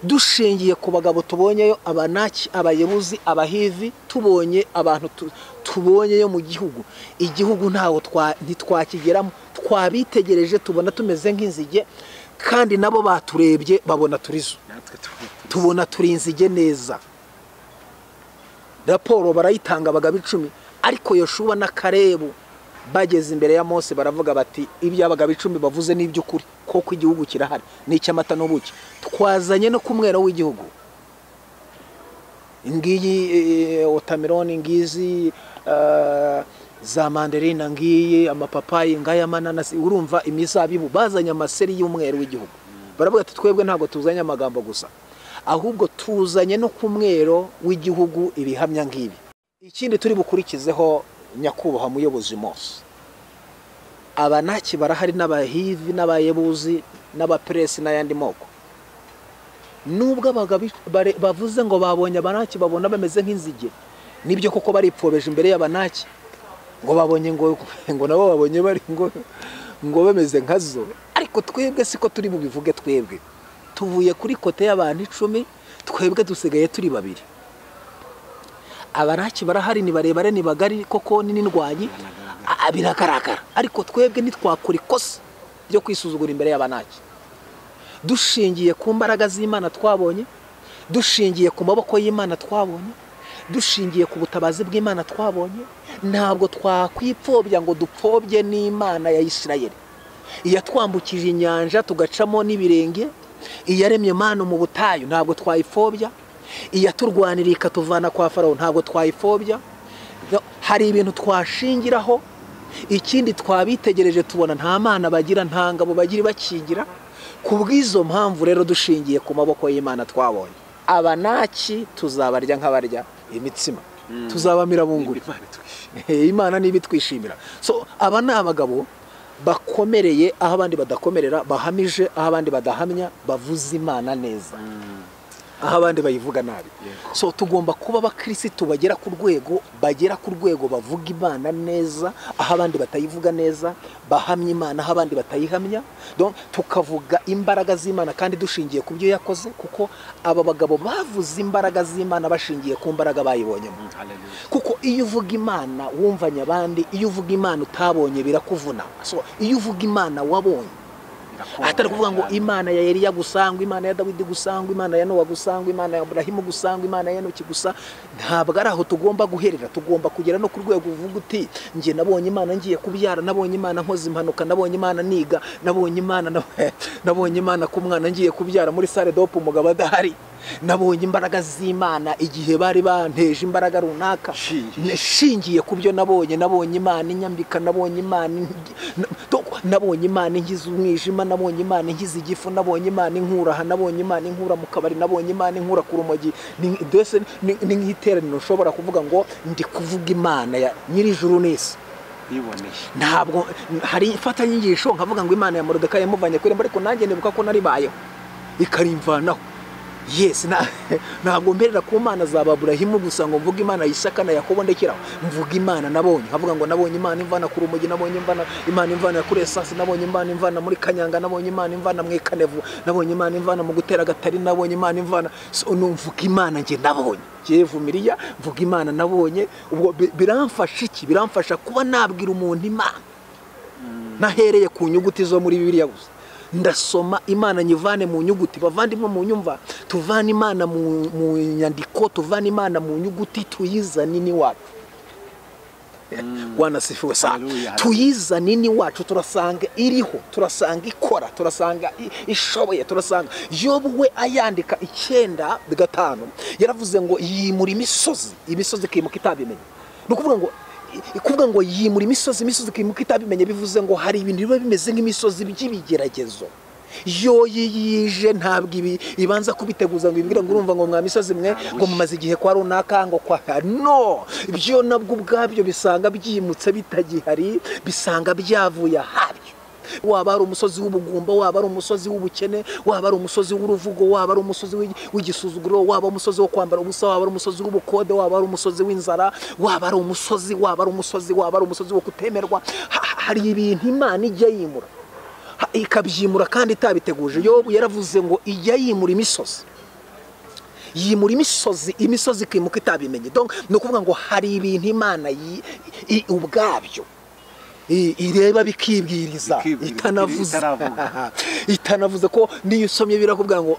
dushingiye ku bagabo tubonyeyo, abanaki, abayebuzi, abahivi, tubonye abantu tubonye yo mu gihugu, igihugu ntawo ntitwakigeramo, twabitegereje tubona tumeze nk'inzige, kandi nabo baturebye babona turizo, tubona turinzige neza. Raporo barayitanga abagabo 10. Ariko Yoshua na Kalebu bageze imbere ya Mose, baravuga bati ibyo abagabo 10 bavuze n'iby'ukuri, koko igihugu kirahari, n'icy'amata n'ubuki. Twazanye no kumwera w'igihugu, ngiyi watermelon, ngizi za mandarina, ngiyi amapapayi, ngaya mananasi, urumva imizabibu. Bazanye amaseri y'umwero w'igihugu. Baravuga ati twebwe ntabwo tuzanye amagambo gusa, ahubwo tuzanye no kumwero w'igihugu ibihamya ngibi. Ikindi turi bukurikizeho, nyakubahwa muyobozi Mose, abanaki barahari, n'abahivi, n'abayebuzi, n'abaperesi n'ayandi moko. Nubwo abagabo bavuze ngo babonye abanaki, babona bameze nk'inzige, nibyo koko baripfobeje imbere y'abanaki, ngo babonye ngo nabo babonye bari ngo bameze nkazo. Ariko twebwe siko turi bubivuge. Twebwe tuvuye kuri kote y'abantu 10, twebwe dusigaye turi 2. Abanaki barahari, ni barebare, ni bagari, koko ni n'indwanyi, biragaragara. Ariko twebwe nitwakora ikosa ryo kwisuzugura imbere y'abanaki, dushingiye ku mbaraga z'Imana twabonye, dushingiye ku maboko y'Imana twabonye, dushingiye ku butabazi bw'Imana twabonye, ntabwo twakwipfobya ngo dupfobye n'Imana ya Isirayeli. Iyatwambukije inyanja tugacamo n'ibirenge, iyaremye Mana mu butayu, ntabwo twayipfobya. Iyaturwaniriye ikatuvana kwa Farawo, ntabwo twayipfobya. Hari ibintu twashingiraho. Ikindi twabitegereje tubona nta Mana bagira, nta ngabo bagira bakingira. Kubw'izo mpamvu rero dushingiye ku maboko y'Imana twabonye, abanaki tuzabarya nk'abarya imitsima, tuzabamira bunguri. Imana nibi twishimira. So aba ni abagabo bakomereye aho abandi badakomerera, bahamije aho abandi badahamya, bavuza Imana neza. aho abandi bayivuga nabi. So tugomba kuba abakirisitu bagera ku rwego bavuga Imana neza aho abandi batayivuga neza, bahamya Imana aho abandi batayihamya. Donc tukavuga imbaraga z'Imana kandi dushingiye ku byo yakoze, kuko aba bagabo bavuze imbaraga z'Imana bashingiye ku mbaraga bayibonyemo. Kuko iyo uvuga Imana wumvanye abandi, iyo uvuga Imana utabonye birakuvuna. So iyo uvuga Imana wabonye, atari kuvuga ngo Imana ya Eliya gusanga, Imana ya Dawidi gusanga, Imana ya Nowa gusanga, Imana ya Abrahamu gusanga, Imana ya Enoki gusa, ntabwo ari aho tugomba guherera. Tugomba kugera no ku rwego uvuga uti nge nabonye Imana ngiye kubyara, nabonye Imana nkoze impanuka, nabonye Imana niga, nabonye Imana ku mwana ngiye kubyara muri salle d'op umugabo adahari, nabonye imbaraga z'Imana igihe bari banteje imbaraga runaka, shingiye ku byo nabonye Imana inyambika, nabonye Imana ingize umwijima, nabonye Imana ingize igifu, nabonye Imana inkura, nabonye Imana inkura mu kabari, nabonye Imana inkura ku rumogi. Ndetse ni nk'iteraniro ushobora kuvuga ngo ndi kuvuga Imana ya nyir'ijuru n'isi. Ntabwo hari ifatanyigisho nkavuga ngo Imana ya Moridekayi yamuvanye ku irembo, ariko nanjye nibuka ko naribayeho ikarimvanaho. Yes, ntabwo mberera ku Mana za Abrahamu gusa ngo mvuga Imana y'Isaka na Yakobo ndekeraho, mvuga Imana nabonye, nkavuga ngo nabonye Imana imvana ku rumogi, nabonye Imana imvana kuri esasi, nabonye Imana imvana muri Kanyanga, nabonye Imana imvana mu Ikanevu, nabonye Imana imvana mu gutera gatari, nabonye Imana imvana. So numvuga Imana nge nabonye, nge Vumiliya mvuga Imana nabonye. Ubwo biramfasha iki? Biramfasha kuba nabwira umuntu Imana nahereye ku nyuguti zo muri Bibiliya gusa. Ndasoma Imana nyivane mu nyuguti, bavandimwe mu nyumva, tuvana Imana mu nyandiko, tuvana Imana mu nyuguti, tuyizane ni wacu. Bwana sifiwe sana. Tuyizane ni wacu, turasanga iriho, turasanga ikora, turasanga ishoboye, turasanga. Yobu we ayandika 9:5 yaravuze ngo yimura imisozi kimuka itabimenye. Kuvuga ngo yimura imisozi kimuka itabimenye, bivuze ngo hari ibintu biba bimeze nk'imisozi by'ibigeragezo. Yo yije ntabwo ibanza kubiteguza ngo ibwira ngo urumva ngo mwa misozi mwe ngo mumaze igihe kwa runaka ngo kwa no, ibyo nabwo ubwabyo bisanga byimutse bitagihari, bisanga byavuye habyo. Waba ari umusozi w'ubugumba, waba ari umusozi w'ubukene, waba ari umusozi w'uruvugo, waba ari umusozi w'igisuzuguro, waba umusozi wo kwambara ubusa, waba ari umusozi w'ubukode, waba ari umusozi w'inzara, waba ari umusozi wo kutemerwa. Hari ibintu Imana ijya yimura ikabyimura kandi itabiteguje. Yobu yaravuze ngo ijya yimura imisozi kimuka itabimenye. Donc no kuvuga ngo hari ibintu Imana ubwabyo ireba bikibwiriza, itanavuze ko niyo usomye birakubwira ngo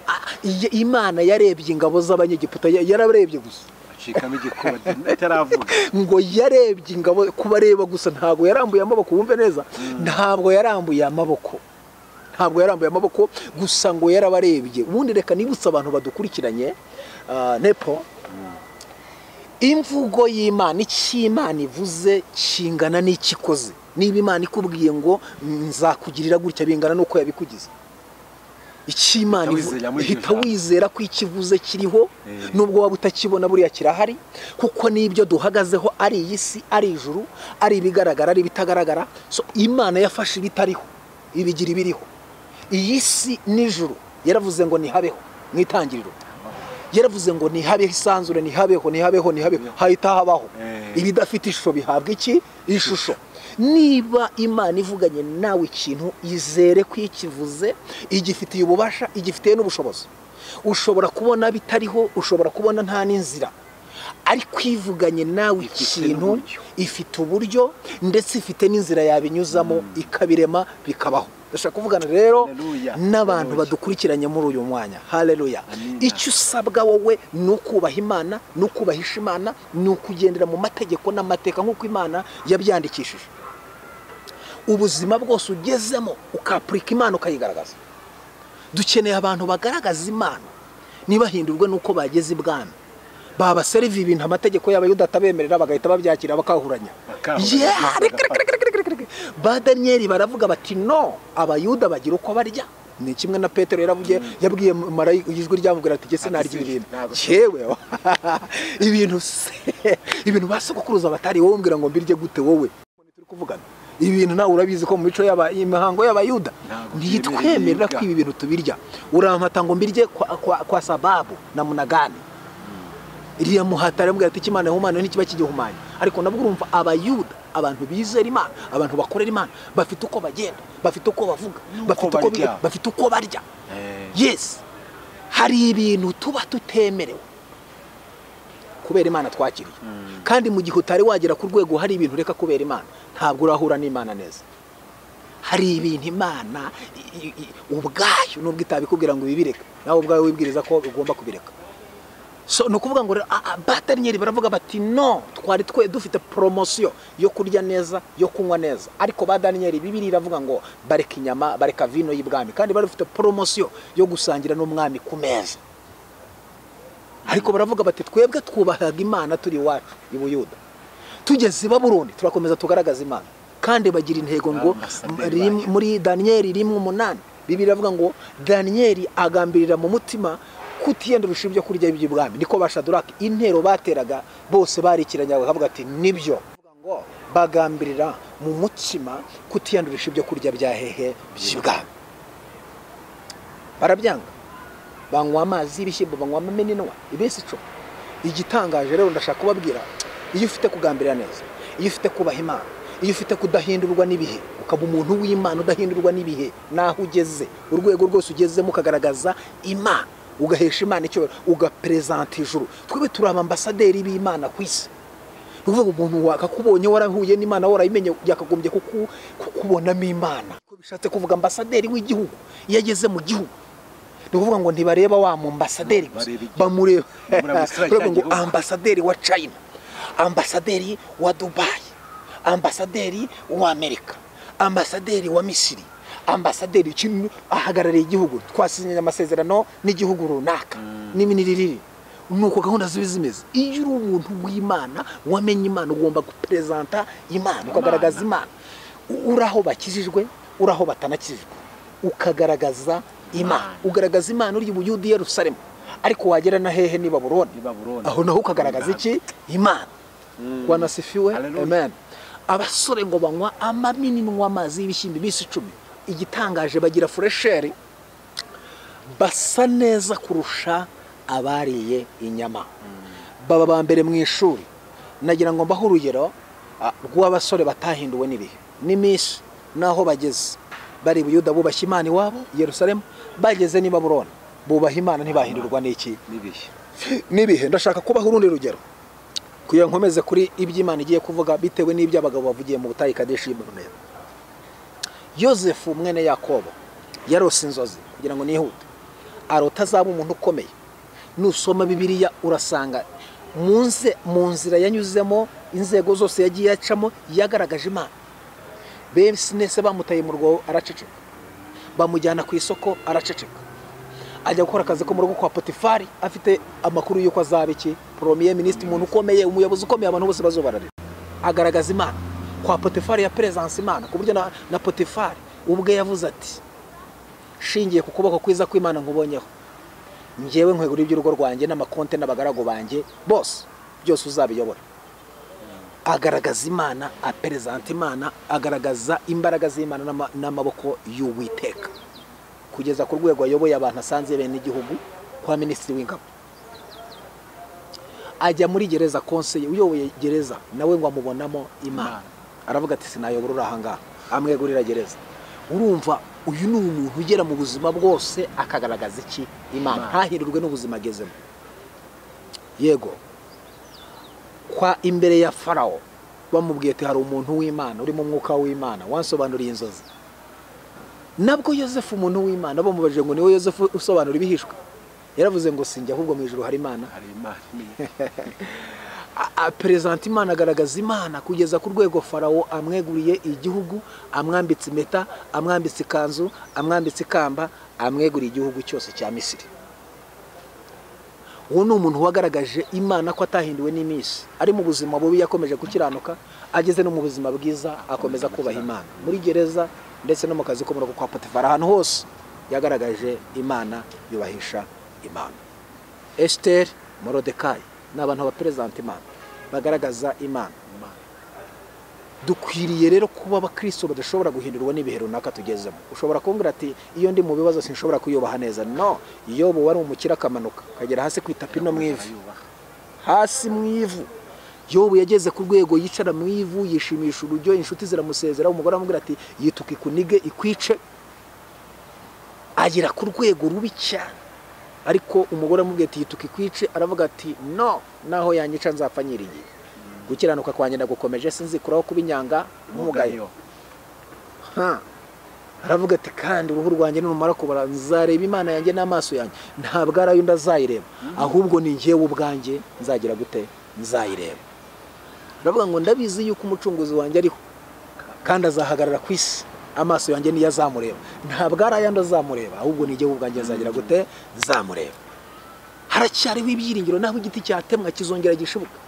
Imana yarebye ingabo z'Abanyegiputa, yararebye gusa ngo yarebye ingabo kubareba gusa, ntabwo yarambuye amaboko. Wumve neza, ntabwo yarambuye amaboko gusa ngo yarabarebye. Ubundi reka nibutsa abantu badukurikiranye nepo imvugo y'Imana, icy'Imana ivuze kingana n'icyo ikoze. Niba Imana ikubwiye ngo nzakugirira gutya bingana nuko yabikugize, icy'Imana ihita wizera ko ikivuze kiriho, nubwo waba utakibona buriya kirahari, kuko nibyo duhagazeho, ari iyi si, ari ijuru, ari ibigaragara, ari ibitagaragara. So Imana yafashe ibitariho ibigira ibiriho. Iyi si n'ijuru yaravuze ngo nihabeho mu itangiriro, yaravuze ngo nihabeho isanzure, nihabeho, hahita habaho. Ibidafite ishusho bihabwa iki? Ishusho. Niba Imana ivuganye nawe ikintu, izere ko ikivuze igifitiye ububasha, igifitiye n'ubushobozi. Ushobora kubona bitariho, ushobora kubona nta n'inzira, ariko ivuganye nawe ikintu ifite uburyo, ndetse ifite n'inzira yabinyuzamo ikabirema bikabaho. Ndashaka kuvugana rero n'abantu badukurikiranye muri uyu mwanya. Haleluya. Icyo usabwa wowe ni ukubaha Imana, ni ukubahisha Imana, ni ukugendera mu mategeko n'amateka nk'uko Imana yabyandikishije. Ubuzima bwose ugezemo ukapurika Imana ukayigaragaza. Dukeneye abantu bagaragaza Imana, ntibahindurwe nuko bageze ibwami. Baba serivi ibintu amategeko y'Abayuda atabemerera bagahita babyakira bakahuranya. Ba Danieli baravuga bati no, Abayuda bagira uko barya. Ni kimwe na Petero yabwiye marayika, ijwi ryamubwira ati gese narya ibintu yewe ibintu basokuruza batari wowe umbwira ngo mbirye gute wowe. Turi kuvugana ibintu nawe urabizi ko mu mico imihango y'abayuda ntitwemerera ko ibi bintu tubirya. Urampata ngo mbirye kwa sababu na munagani. Iriya muhata arambwira ati Imana ihumane ntikiba kigihumanye. Ariko nabwo urumva abayuda, abantu bizera Imana, abantu bakorera Imana, bafite uko bagenda, bafite uko bavuga, bafite uko barya. Yes, hari ibintu tuba tutemerewe kubera Imana twakiriye. Kandi mu gihe utari wagera ku rwego hari ibintu reka kubera Imana, ntabwo urahura n'Imana neza. Hari ibintu Imana ubwayo nubwo itabikubwira ngo ibireka, nawe ubwawe wibwiriza ko ugomba kubireka. So no kuvuga ngo Daniel baravuga bati no, twari dufite promotion yo kurya neza, yo kunywa neza. Ariko ba Daniel Bibiri iravuga ngo bareka inyama, bareka vino y'ibwami, kandi bari bafite promotion yo gusangira n'umwami ku meza. Ariko baravuga bati twebwe twubahaga Imana turi iwacu i Buyuda, tugeze i Babuloni turakomeza tugaragaza Imana. Kandi bagira intego ngo muri Daniel 1:8 Bibiri iravuga ngo Daniel agambirira mu mutima kutiyendurusha ibyo kurya by'ibwami. Niko Bashaduraki intero bateraga bose barikiranya bakavuga ati nibyo, ngo bagambirira mu mutima kutiyendurusha ibyo kurya bya hehe by'ibwami. Barabyanga, banywa amazi y'ibishyimbo, banywa ameninwa ibesi cyo. Igitangaje rero ndashaka kubabwira, iyo ufite kugambirira neza, iyo ufite kubaha Imana, iyo ufite kudahindurwa n'ibihe, ukaba umuntu w'Imana udahindurwa n'ibihe, naho ugeze urwego rwose ugezemo ukagaragaza Imana, ugahesha Imana icyo, ugapresenta ijuru. Twebwe turi ambasaderi b'Imana ku isi. Uvuga umuntu wakakubonye warahuye n'Imana, warayimenye, yakagombye kukubonamo Imana. Ko bishatse kuvuga ambasaderi w'igihugu yageze mu gihugu. Nukuvuga ngo ntibareba wa mu ambasaderi, bamureba ngo ambasaderi wa China, ambasaderi wa Dubai, ambasaderi wa Amerika, ambasaderi wa Misiri, ambasaderi kintu ahagarariye igihugu, twasinyanye amasezerano n'igihugu runaka n'iminiriri. Nuko gahunda zibizimeze. Iyo uri umuntu w'Imana, wamenye Imana, ugomba gupresenta Imana, ukagaragaza Imana. Uraho bakijijwe, uraho batanakijijwe, ukagaragaza Imana. Ugaragaza Imana uri mu Yudi Yerusalemu, ariko wagera na hehe ni Babuloni. Aho naho ukagaragaza iki? Imana. Wanasifiwe. Amen. Abasore ngo banywa amaminwa amazi y'ibishyimbo bisi 10. Igitangaje bagira fresheri, basa neza kurusha abariye inyama. Baba bambere mu ishuri. Nagira ngo mbaho urugero rw'abasore batahinduwe n'ibihe n'imisi, naho bageze bari Buyuda bubashye Imana iwabo Yerusalemu, bageze ni Babuloni bubaha Imana ntibahindurwa n'iki? N'ibihe. Ndashaka kubaho urundi rugero kugira nkomeze kuri iby'Imana igiye kuvuga bitewe n'ibyo abagabo bavugiye mu butayi Kadeshi y'Imana. Yosefu mwene Yakobo yarose inzozi, kugira ngo nihute, arota azaba umuntu ukomeye. Nusoma Bibiliya urasanga mu nzira yanyuzemo, inzego zose yagiye yacamo, yagaragaje Imana. Besinese bamutaye mu rwo araceceka, bamujyana ku isoko araceceka, ajya gukora akazi ko mu rugo kwa Potifari, afite amakuru y'uko azaba iki? Premier ministre, umuntu ukomeye, umuyobozi ukomeye, abantu bose bazobararira. Agaragaza Imana kwa Potifari, ya presence Imana, ku buryo na Potifari ubwe yavuze ati shingiye ku kuboko kwiza kw'Imana nkubonyeho, njyewe nkwegura iby'urugo rwanjye n'amakonte n'abagaragu banjye bose, byose uzabiyobora. Agaragaza Imana, apresenta Imana, agaragaza imbaraga z'Imana n'amaboko y'Uwiteka, kugeza ku rwego ayoboye abantu asanze bene igihugu kwa minisitiri w'ingabo. Ajya muri gereza, konseye uyoboye gereza nawe ngo amubonamo Imana, aravuga ati sinayobora urahanga, amwegurira gereza. Urumva uyu ni umuntu ugera mu buzima bwose akagaragaza iki? Imana, ntahindurwe n'ubuzima agezemo. Yego, kwa imbere ya Farao bamubwiye ati hari umuntu w'Imana uri mu mwuka w'Imana wansobanuriye inzozi. Nabwo Yosefu umuntu w'Imana bamubajije ngo niwe Yosefu usobanura ibihishwe, yaravuze ngo sinjye, ahubwo mu ijuru hari Imana. Presenta Imana, agaragaza Imana kugeza ku rwego Farao amweguriye igihugu, amwambitse impeta, amwambitse ikanzu, amwambitse ikamba, amweguriye igihugu cyose cya Misiri. Uwo ni umuntu wagaragaje Imana ko atahinduwe n'imisi, ari mu buzima bubi yakomeje gukiranuka, ageze no mu buzima bwiza akomeza kubaha Imana. Muri gereza ndetse no mu kazi ko mu rugo kwa Potifari, ahantu hose yagaragaje Imana, yubahisha Imana. Esther, Morodekayi n'abantu bapresenta Imana, bagaragaza Imana. dukwiriye rero kuba abakristo badashobora guhindurwa n'ibihe runaka tugezemo. Ushobora kumbwira ati iyo ndi mu bibazo sinshobora kuyubaha neza. No, Yobu wari umukira akamanuka kagera hasi ku itapi no mu ivu, hasi mu ivu. Yobu yageze ku rwego yicara mu ivu yishimisha urujyo, inshuti ziramusezera, umugore amubwira ati yituka ikunige ikwice, agira ku rwego rubi cyane. Ariko umugore amubwira ati yituka ikwice, aravuga ati no, naho yanyica nzapfa nyirigiye, gukiranuka kwanjye ndagukomeje sinzikuraho kuba inyanga n'umugayo. Aravuga ati kandi uruhu rwanjye numara kubara nzareba Imana yanjye n'amaso yanjye, ntabwo arayo ndazayireba, ahubwo ni njyewe ubwanjye nzagira gute, nzayireba. Aravuga ngo ndabizi yuko umucunguzi wanjye ariho kandi azahagarara ku isi, amaso yanjye niyo azamureba, ntabwo arayo ndazamureba, ahubwo ni njyewe ubwanjye nzagira gute, nzamureba. Haracyariho ibyiringiro, naho igiti cyatemwa kizongera gishibuka.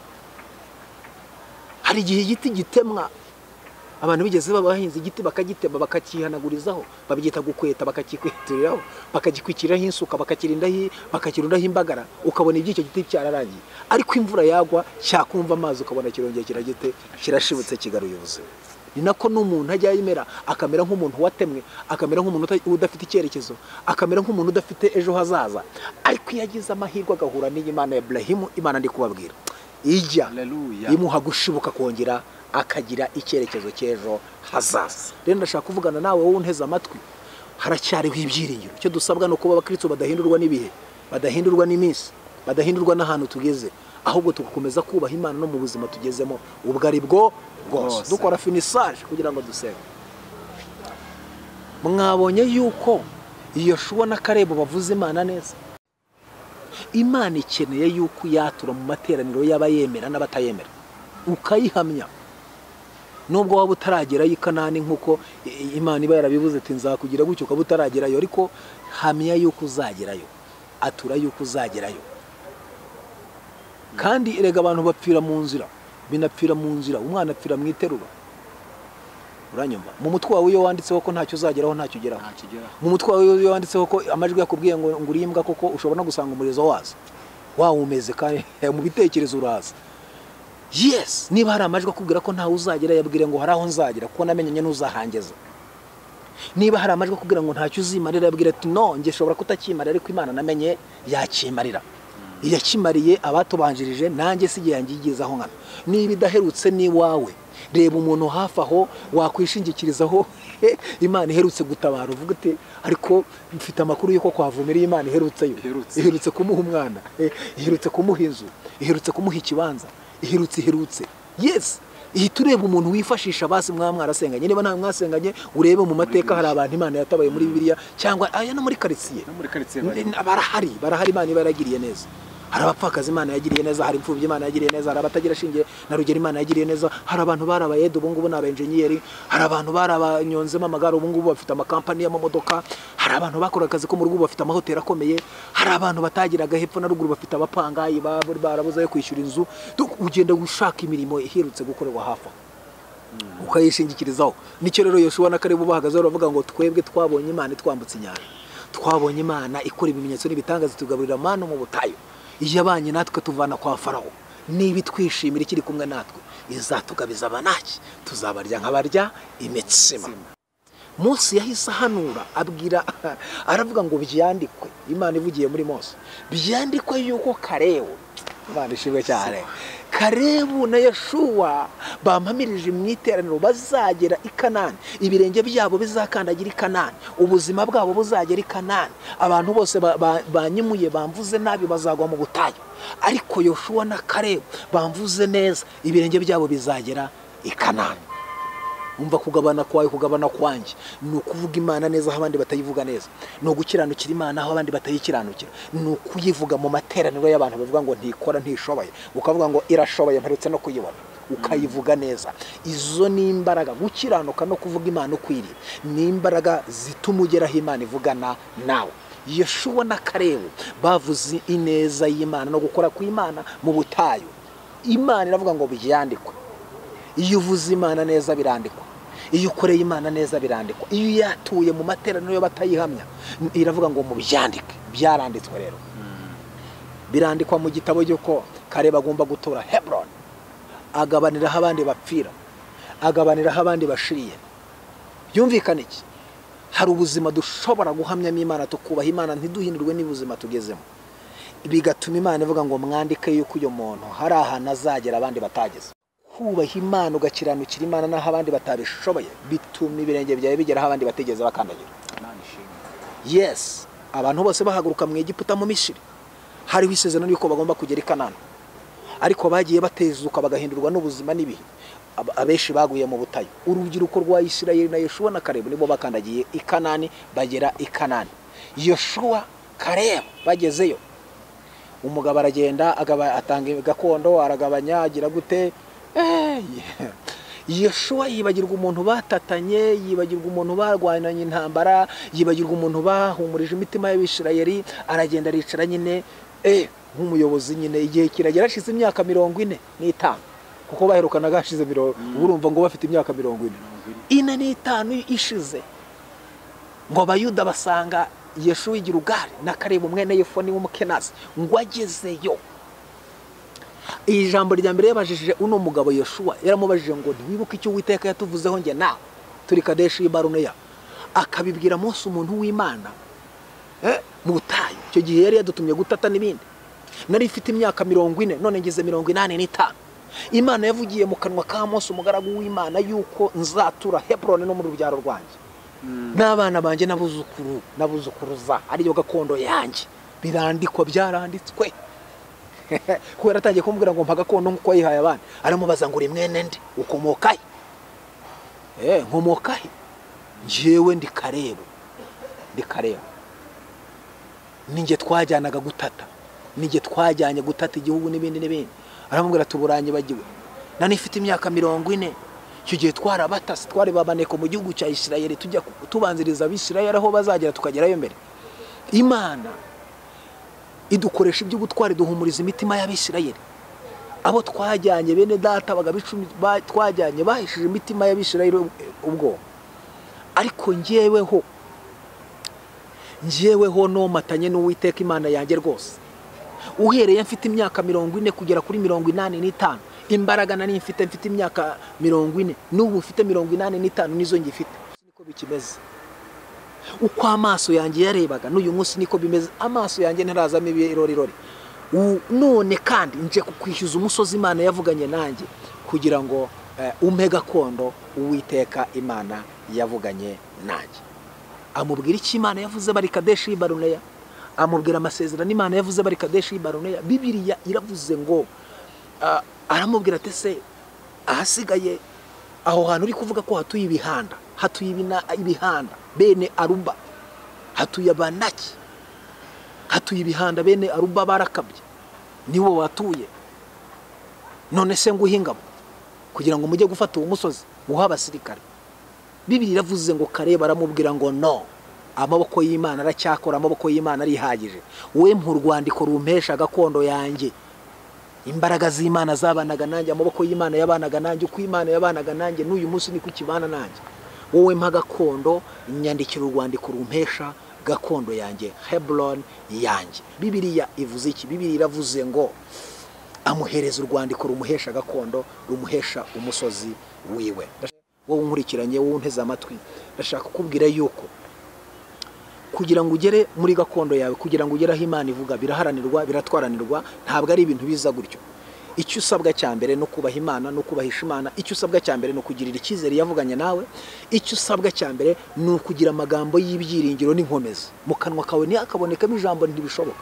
Hari igihe igiti gitemwa, abantu bigeze babahinze igiti bakagitema bakakihanagurizaho, babyita gukweta, bakakikweturiraho, bakagikwikiraho insuka, bakakirundaho imbagara, ukabona iby'icyo giti cyararangiye. Ariko imvura yagwa cyakumva amazi ukabona kirongeye kiragite, kirashibutse kigaruye ubuzima. Ni nako n'umuntu ajya yimera, akamera nk'umuntu watemwe, akamera nk'umuntu udafite icyerekezo, akamera nk'umuntu udafite ejo hazaza. Ariko iyo agize amahirwe agahura n'Imana ya Ibrahimu, Imana ndi kubabwira ijya imuha gushibuka kongera akagira icyerekezo cy'ejo hazaza. Rero ndashaka kuvugana nawe wowe unteze amatwi, haracyariho ibyiringiro. Icyo dusabwa no kuba abakristo badahindurwa n'ibihe, badahindurwa n'iminsi, badahindurwa n'ahantu tugeze, ahubwo tugakomeza kubaha Imana no mu buzima tugezemo ubwo ari bwo bwose. Dukora finissage kugira ngo dusenge. Mwabonye yuko Yoshua na Kalebu bavuze Imana neza. Imana ikeneye yuko yatura mu materaniro y'abayemera n'abatayemera, ukayihamya. Nubwo waba utaragerayo i Kanani nk'uko Imana iba yarabivuze ati nzakugira gutyo, ukaba utaragerayo, ariko hamya yuko uzagerayo, atura yuko uzagerayo. Kandi erega abantu bapfira mu nzira, binapfira mu nzira, umwana apfira mu iterura. Uranyumva? Mu mutwe wawe iyo wanditseho ko ntacyo uzageraho, ntacyo ugeraho. Mu mutwe wawe iyo wanditseho ko amajwi yakubwiye ngo ngurimbwa, koko ushobora no gusanga umurizo waza wawumeze kandi mu bitekerezo uraza. Yes, niba hari amajwi akubwira ko ntawe uzagera, yabwire ngo hari aho nzagera kuko namenye n'uzahangeza. Niba hari amajwi akubwira ngo ntacyo uzimarira, yabwire ati no, nge shobora kutakimarira, ariko Imana namenye yakimarira. Iyakimariye abatubanjirije, nanjye sigiye yangigezaho nkana. Niba idaherutse ni wawe, reba umuntu hafi aho wakwishingikirizaho Imana iherutse gutabara, uvuga ati ariko mfite amakuru yuko kwa Vumiliya Imana iherutse kumuha umwana, iherutse kumuha inzu, iherutse kumuha ikibanza, iherutse. Yes, iyi tureba umuntu wifashisha basi mwarasenganye. Niba nta mwasenganye, urebe mu mateka hari abantu Imana yatabaye muri Bibiliya, cyangwa aya no muri karitsiye barahari Imana iba yaragiriye neza. Hari abapfakazi Imana yagiriye neza, hari imfubyi Imana yagiriye neza, hari abatagira shinge na rugero Imana yagiriye neza, hari abantu barabayede ubu ngubu n'abenjeniyeri, hari abantu barabanyonzemo amagare ubu ngubu bafite amakampani y'amamodoka, hari abantu bakora akazi ko mu rugo bafite amahoteli akomeye, hari abantu batagiraga hepfo na ruguru bafite abapangayi barabuze yo kwishyura inzu. Ugenda gushaka imirimo iherutse gukorerwa hafi ukayishingikirizaho. Nicyo rero Yoshua na Kalebu bahagaze baravuga ngo twebwe twabonye Imana itwambutse inyanja, twabonye Imana ikora ibimenyetso n'ibitangaza, tugaburira amana mu butayu, iyabanye natwe tuvana kwa Farawo. Niba twishimira ikiri kumwe natwe, izatugabiza abanaki, tuzabarya nk'abarya imitsima. Mose yahise ahanura abwira, aravuga ngo byandikwe, Imana ivugiye muri Mose, byandikwe yuko Kalebu, Imana ishimwe cyane, Kalebu na Yoshua bampamirije mu iteraniro bazagera i Kanani, ibirenge byabo bizakandagira i Kanani, ubuzima bwabo buzagera i Kanani. Abantu bose banyimuye bamvuze nabi bazagwa mu butayu, ariko Yoshua na Kalebu bamvuze neza, ibirenge byabo bizagera i Kanani. Umva kugabana kwawe kugabana kwanjye ni ukuvuga Imana neza aho abandi batayivuga neza, ni ugukiranukira Imana aho abandi batayikiranukira, ni ukuyivuga mu materaniro y'abantu bavuga ngo ntikora ntishoboye, ukavuga ngo irashoboye mperutse no kuyibona, ukayivuga neza. Izo ni imbaraga, gukiranuka no kuvuga Imana ukwiriye ni imbaraga zituma ugeraho Imana ivugana nawe. Yoshua na Kalebu bavuze ineza y'Imana no gukora kw'Imana mu butayu. Imana iravuga ngo byandikwe. Iyo uvuze Imana neza birandikwa, iyo ukoreye Imana neza birandikwa, iyo yatuye mu materaniro yo batayihamya iravuga ngo mu byandike, byaranditswe. Rero birandikwa mu gitabo cy'uko Kalebu agomba gutura Hebron, agabaniraho abandi bapfira, agabaniraho abandi bashiriye. Byumvikane iki? Hari ubuzima dushobora guhamyamo Imana, tukubaha Imana ntiduhindurwe n'ubuzima tugezemo, bigatuma Imana ivuga ngo mwandike yuko uyu muntu hari ahantu azagera abandi batageze. Kubaha Imana ugakiranukira Imana naho abandi batabishoboye bituma ibirenge byawe bigera aho abandi bategeze bakandagira. Yes, abantu bose bahaguruka mu Egiputa mu Misiri hariho isezerano yuko bagomba kugera i Kanani, ariko bagiye batezuka bagahindurwa n'ubuzima n'ibihe. Abenshi baguye mu butayu. Urubyiruko rwa Isirayeli na Yoshuwa na Kalebu nibo bakandagiye i Kanani, bagera i Kanani. Yoshuwa, Kalebu bagezeyo, umugabo aragenda atanga gakondo, aragabanya, agira gute. Yoshuwa yibagirwa umuntu batatanye, yibagirwa umuntu barwananye intambara, yibagirwa umuntu bahumurije imitima y'Abisirayeli, aragenda aricara nyine nk'umuyobozi nyine. Igihe kiragera ashize imyaka 45, kuko baherukana gashize urumva ngo bafite imyaka 45 ishize, ngo abayuda basanga Yeshuwa igirugari na Kalebu mwene Yefoni w'umukenazi ngo agezeyo. Ijambo rya mbere yabajije uno mugabo Yeshuwa, yaramubajije ngo ntiwibuke icyo Uwiteka yatuvuzeho nge nawe turi Kadeshi y'Baruneya. Akabibwira Mose umuntu w'Imana mu butayu. Icyo gihe yari yadutumye gutata n'ibindi. Nari ifite imyaka 40, none ngeze 85. Imana yavugiye mu kanwa ka Mose umugaragu w'Imana yuko nzatura Hebroni no mu rubyaro rwanjye, n'abana banjye nabuzukuruza ariyo gakondo yanjye. Birandikwa, byaranditswe. Kubera atangiye kumbwira ngo mpa gakondo nk'uko yihaye abandi, aramubaza ngo uri mwene ndi, ukomokahe? Nkomokahe? Njyewe ndi Kalebu, ninjye twajyanaga gutata, ninjye twajyanye gutata igihugu n'ibindi. Aramubwira tuburanye bagiwe, nani ifite imyaka 40. Icyo gihe twarabatasi, twari babaneko mu gihugu cya Isirayeli, tujya tubanziriza Abisirayeli aho bazagera tukagerayo mbere. Imana idukoresha iby'ubutwari duhumuriza imitima y'Abisirayeli. Abo twajyanye bene data bagabicumi twajyanye bahishije imitima y'Abisirayeli ubwo. Ariko njyeweho no matanye n'Uwiteka Imana yanjye rwose. Uhereye mfite imyaka 40 kugera kuri 85, imbaraga nari mfite imyaka 40, n'ubu mfite 85 nizo ngifite. Niko bikimeze. Uko amaso yanjye yarebaga n'uyu munsi niko bimeze. Amaso yanjye ntarazamo ibirorirori. None kandi nje kukwishyuza umusozi Imana yavuganye nanjye kugira ngo umpe gakondo Uwiteka Imana yavuganye nanjye. Amubwira iki Imana yavuze bari Kadeshi y'Baruneya, amubwira amasezerano Imana yavuze bari Kadeshi y'Baruneya. Bibiliya iravuze ngo aramubwira ati se ahasigaye aho hantu uri kuvuga ko hatuye ibihanda, hatuye ibihanda bene Aruba, hatuye Abanaki, hatuye ibihanda bene Aruba barakabye, niwo watuye. None se nguhingamo kugira ngo mujye gufata uwo musozi uha abasirikare. Bibiliya iravuze ngo Kalebu aramubwira ngo no, amaboko y'Imana aracyakora, amaboko y'Imana arihagije. We mpu rwandiko rumpesha gakondo yanjye. Imbaraga z'Imana zabanaga nanjye, amaboko y'Imana yabanaga nanjye, uko Imana yabanaga nanjye n'uyu munsi niko kibana nanjye. Wowe mpa gakondo, nyandikira urwandiko rumpesha gakondo yanjye, Hebroni yanjye. Bibiliya ivuze iki? Bibiliya iravuze ngo amuhereza urwandiko rumuhesha gakondo, rumuhesha umusozi wiwe. Wowe unkurikiranye, wowe unteze amatwi, ndashaka kukubwira yuko kugira ngo ugere muri gakondo yawe, kugira ngo ugere aho Imana ivuga, biraharanirwa, biratwaranirwa, ntabwo ari ibintu biza gutyo. Icyo usabwa cyambere no kubaha Imana, no kubahisha Imana. Icyo usabwa cyambere no kugirira icyizere yavuganye nawe. Icyo usabwa cyambere ni ukugira amagambo y'ibyiringiro n'inkomezi mu kanwa kawe, ntihakabonekamo ijambo ntibishoboka.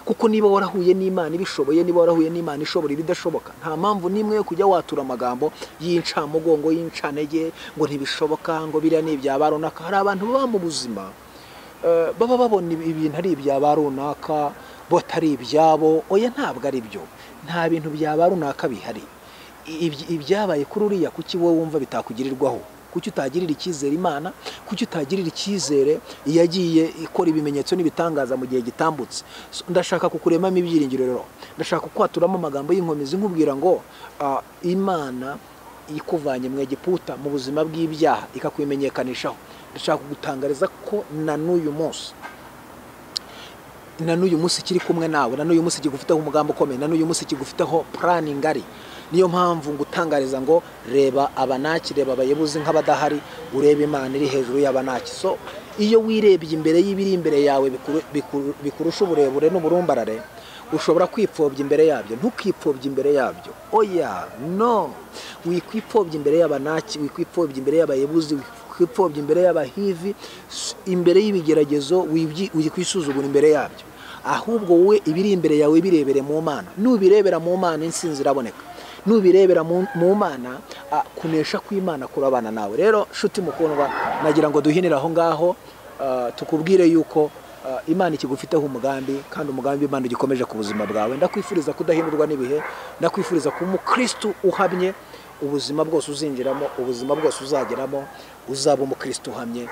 Kuko niba warahuye n'Imana ibishoboye, niba warahuye n'Imana ishobora ibidashoboka, nta mpamvu nimwe yo kujya watura amagambo y'incamugongo, y'incanege ngo ntibishoboka, ngo biriya ni ibya runaka. Hari abantu baba mu buzima baba babona ibintu ari ibya runaka, bo atari ibyabo. Oya, ntabwo ari byo. Nta bintu bya runaka bihari. Ibyabaye kuri uriya, kuki wowe wumva bitakugirirwaho? Kuki utagirira icyizere Imana? Kuki utagirira icyizere yagiye ikora ibimenyetso n'ibitangaza mu gihe gitambutse? Ndashaka kukuremamo ibyiringiro rero. Ndashaka kwaturamo amagambo y'inkomezi nkubwira ngo Imana ikuvanye mu Egiputa mu buzima bw'ibyaha ikakwimenyekanishaho. Ndashaka kugutangariza ko na n'uyu munsi kiri kumwe nawe, na n'uyu munsi kigufiteho umugambo ukomeye, na n'uyu munsi kigufiteho plan ngari, niyo mpamvu ngutangariza ngo reba abanaki, reba abayebuzi nk'abadahari, urebe Imana iri hejuru y'abanaki. So iyo wirebye imbere y'ibiri imbere yawe bikurusha uburebure n'uburumbarare, ushobora kwipfobya imbere yabyo. Ntukipfobye imbere yabyo, oya, no. Wikwipfobya imbere y'abanaki, wikwipfobya imbere y'abayebuzi, wikwipfobya imbere y'abahivi, imbere y'ibigeragezo wikwisuzugura imbere yabyo. Ahubwo wowe ibiri imbere yawe birebere mu Mana. Nubirebera mu Mana insinzi iraboneka. Nubirebera mu Mana kunesha kw'Imana kurabana nawe. Rero shuti mukundwa, nagira ngo duhinira aho ngaho tukubwire yuko Imana ikigufiteho umugambi, kandi umugambi Imana ugikomeje ku buzima bwawe. Ndakwifuriza kudahindurwa n'ibihe, ndakwifuriza kuba umukristo uhamye, ubuzima bwose uzinjiramo, ubuzima bwose uzageramo, uzaba umukristo uhamye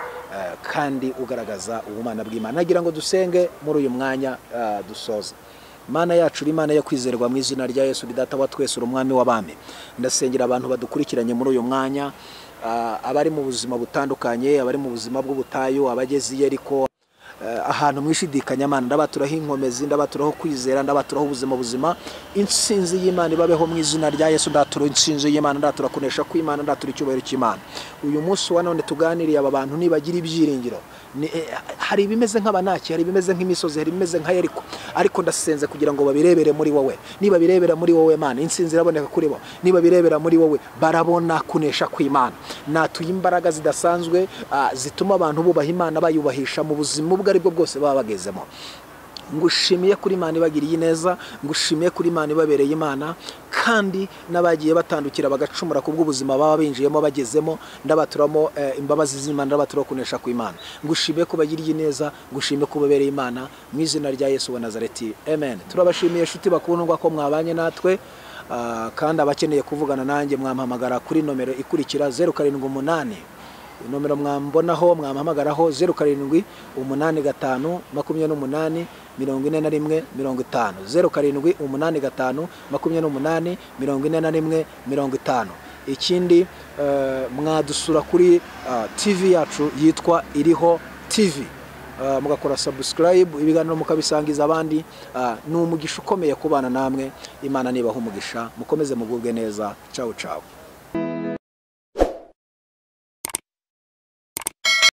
kandi ugaragaza ubumana bw'Imana. Nagira ngo dusenge muri uyu mwanya dusoza. Mana yacu, Imana yo kwizerwa, mu izina rya Yesu Data wa twese, umwami w'abami, ndasengera abantu badukurikiranye muri uyu mwanya, abari mu buzima butandukanye, abari mu buzima bw'ubutayu, abageze ariko ahantu mwishidikanya. Mana, ndabaturaho inkomezi, ndabaturaho kwizera, ndabaturaho ubuzima buzima. Insinzi y'Imana ibabeho mu izina rya Yesu. Ndatura insinzi y'Imana, ndatura kunesha kw'Imana, ndatura icyubahiro cy'Imana. Uyu munsi wa none tuganiriye aba bantu nibagira ibyiringiro. Hari ibimeze nk'abanaki, hari ibimeze nk'imisozi, hari ibimeze nka Yeriko, ariko ndasenze kugira ngo babirebere muri wowe. Niba birebera muri wowe Mana, insinzi iraboneka kuri bo. Niba birebera muri wowe, barabona kunesha kw'Imana. Natuye imbaraga zidasanzwe zituma abantu bubaha Imana, bayubahisha mu buzima ubwo aribwo bwose baba bagezemo. Ngushimiye kuri Imana ibagiriye neza, ngushimiye kuri Imana ibabereye Imana, kandi nabagiye batandukira bagacumura kubw'ubuzima baba binjiyemo bagezemo, ndabaturamo imbabazi z'Imana, ndabatura kunesha kw'Imana. Ngushimiye ko bagiriye neza, ngushimiye ko babereye Imana, mu izina rya Yesu wa Nazareti, amen. Turabashimiye shuti bakundwa ko mwabanye natwe, kandi abakeneye kuvugana nanjye mwampamagara kuri nomero ikurikira 078. Nomero mwambonaho, mwampamagaraho 0785 28 41 50, 0785 28 41 50. Ikindi mwadusura kuri TV yacu yitwa Iriho TV, mugakora subscribe, ibiganiro mukabisangiza abandi. Ni umugisha ukomeye kubana namwe. Imana nibaha umugisha, mukomeze mugubwe neza. Ciao ciao.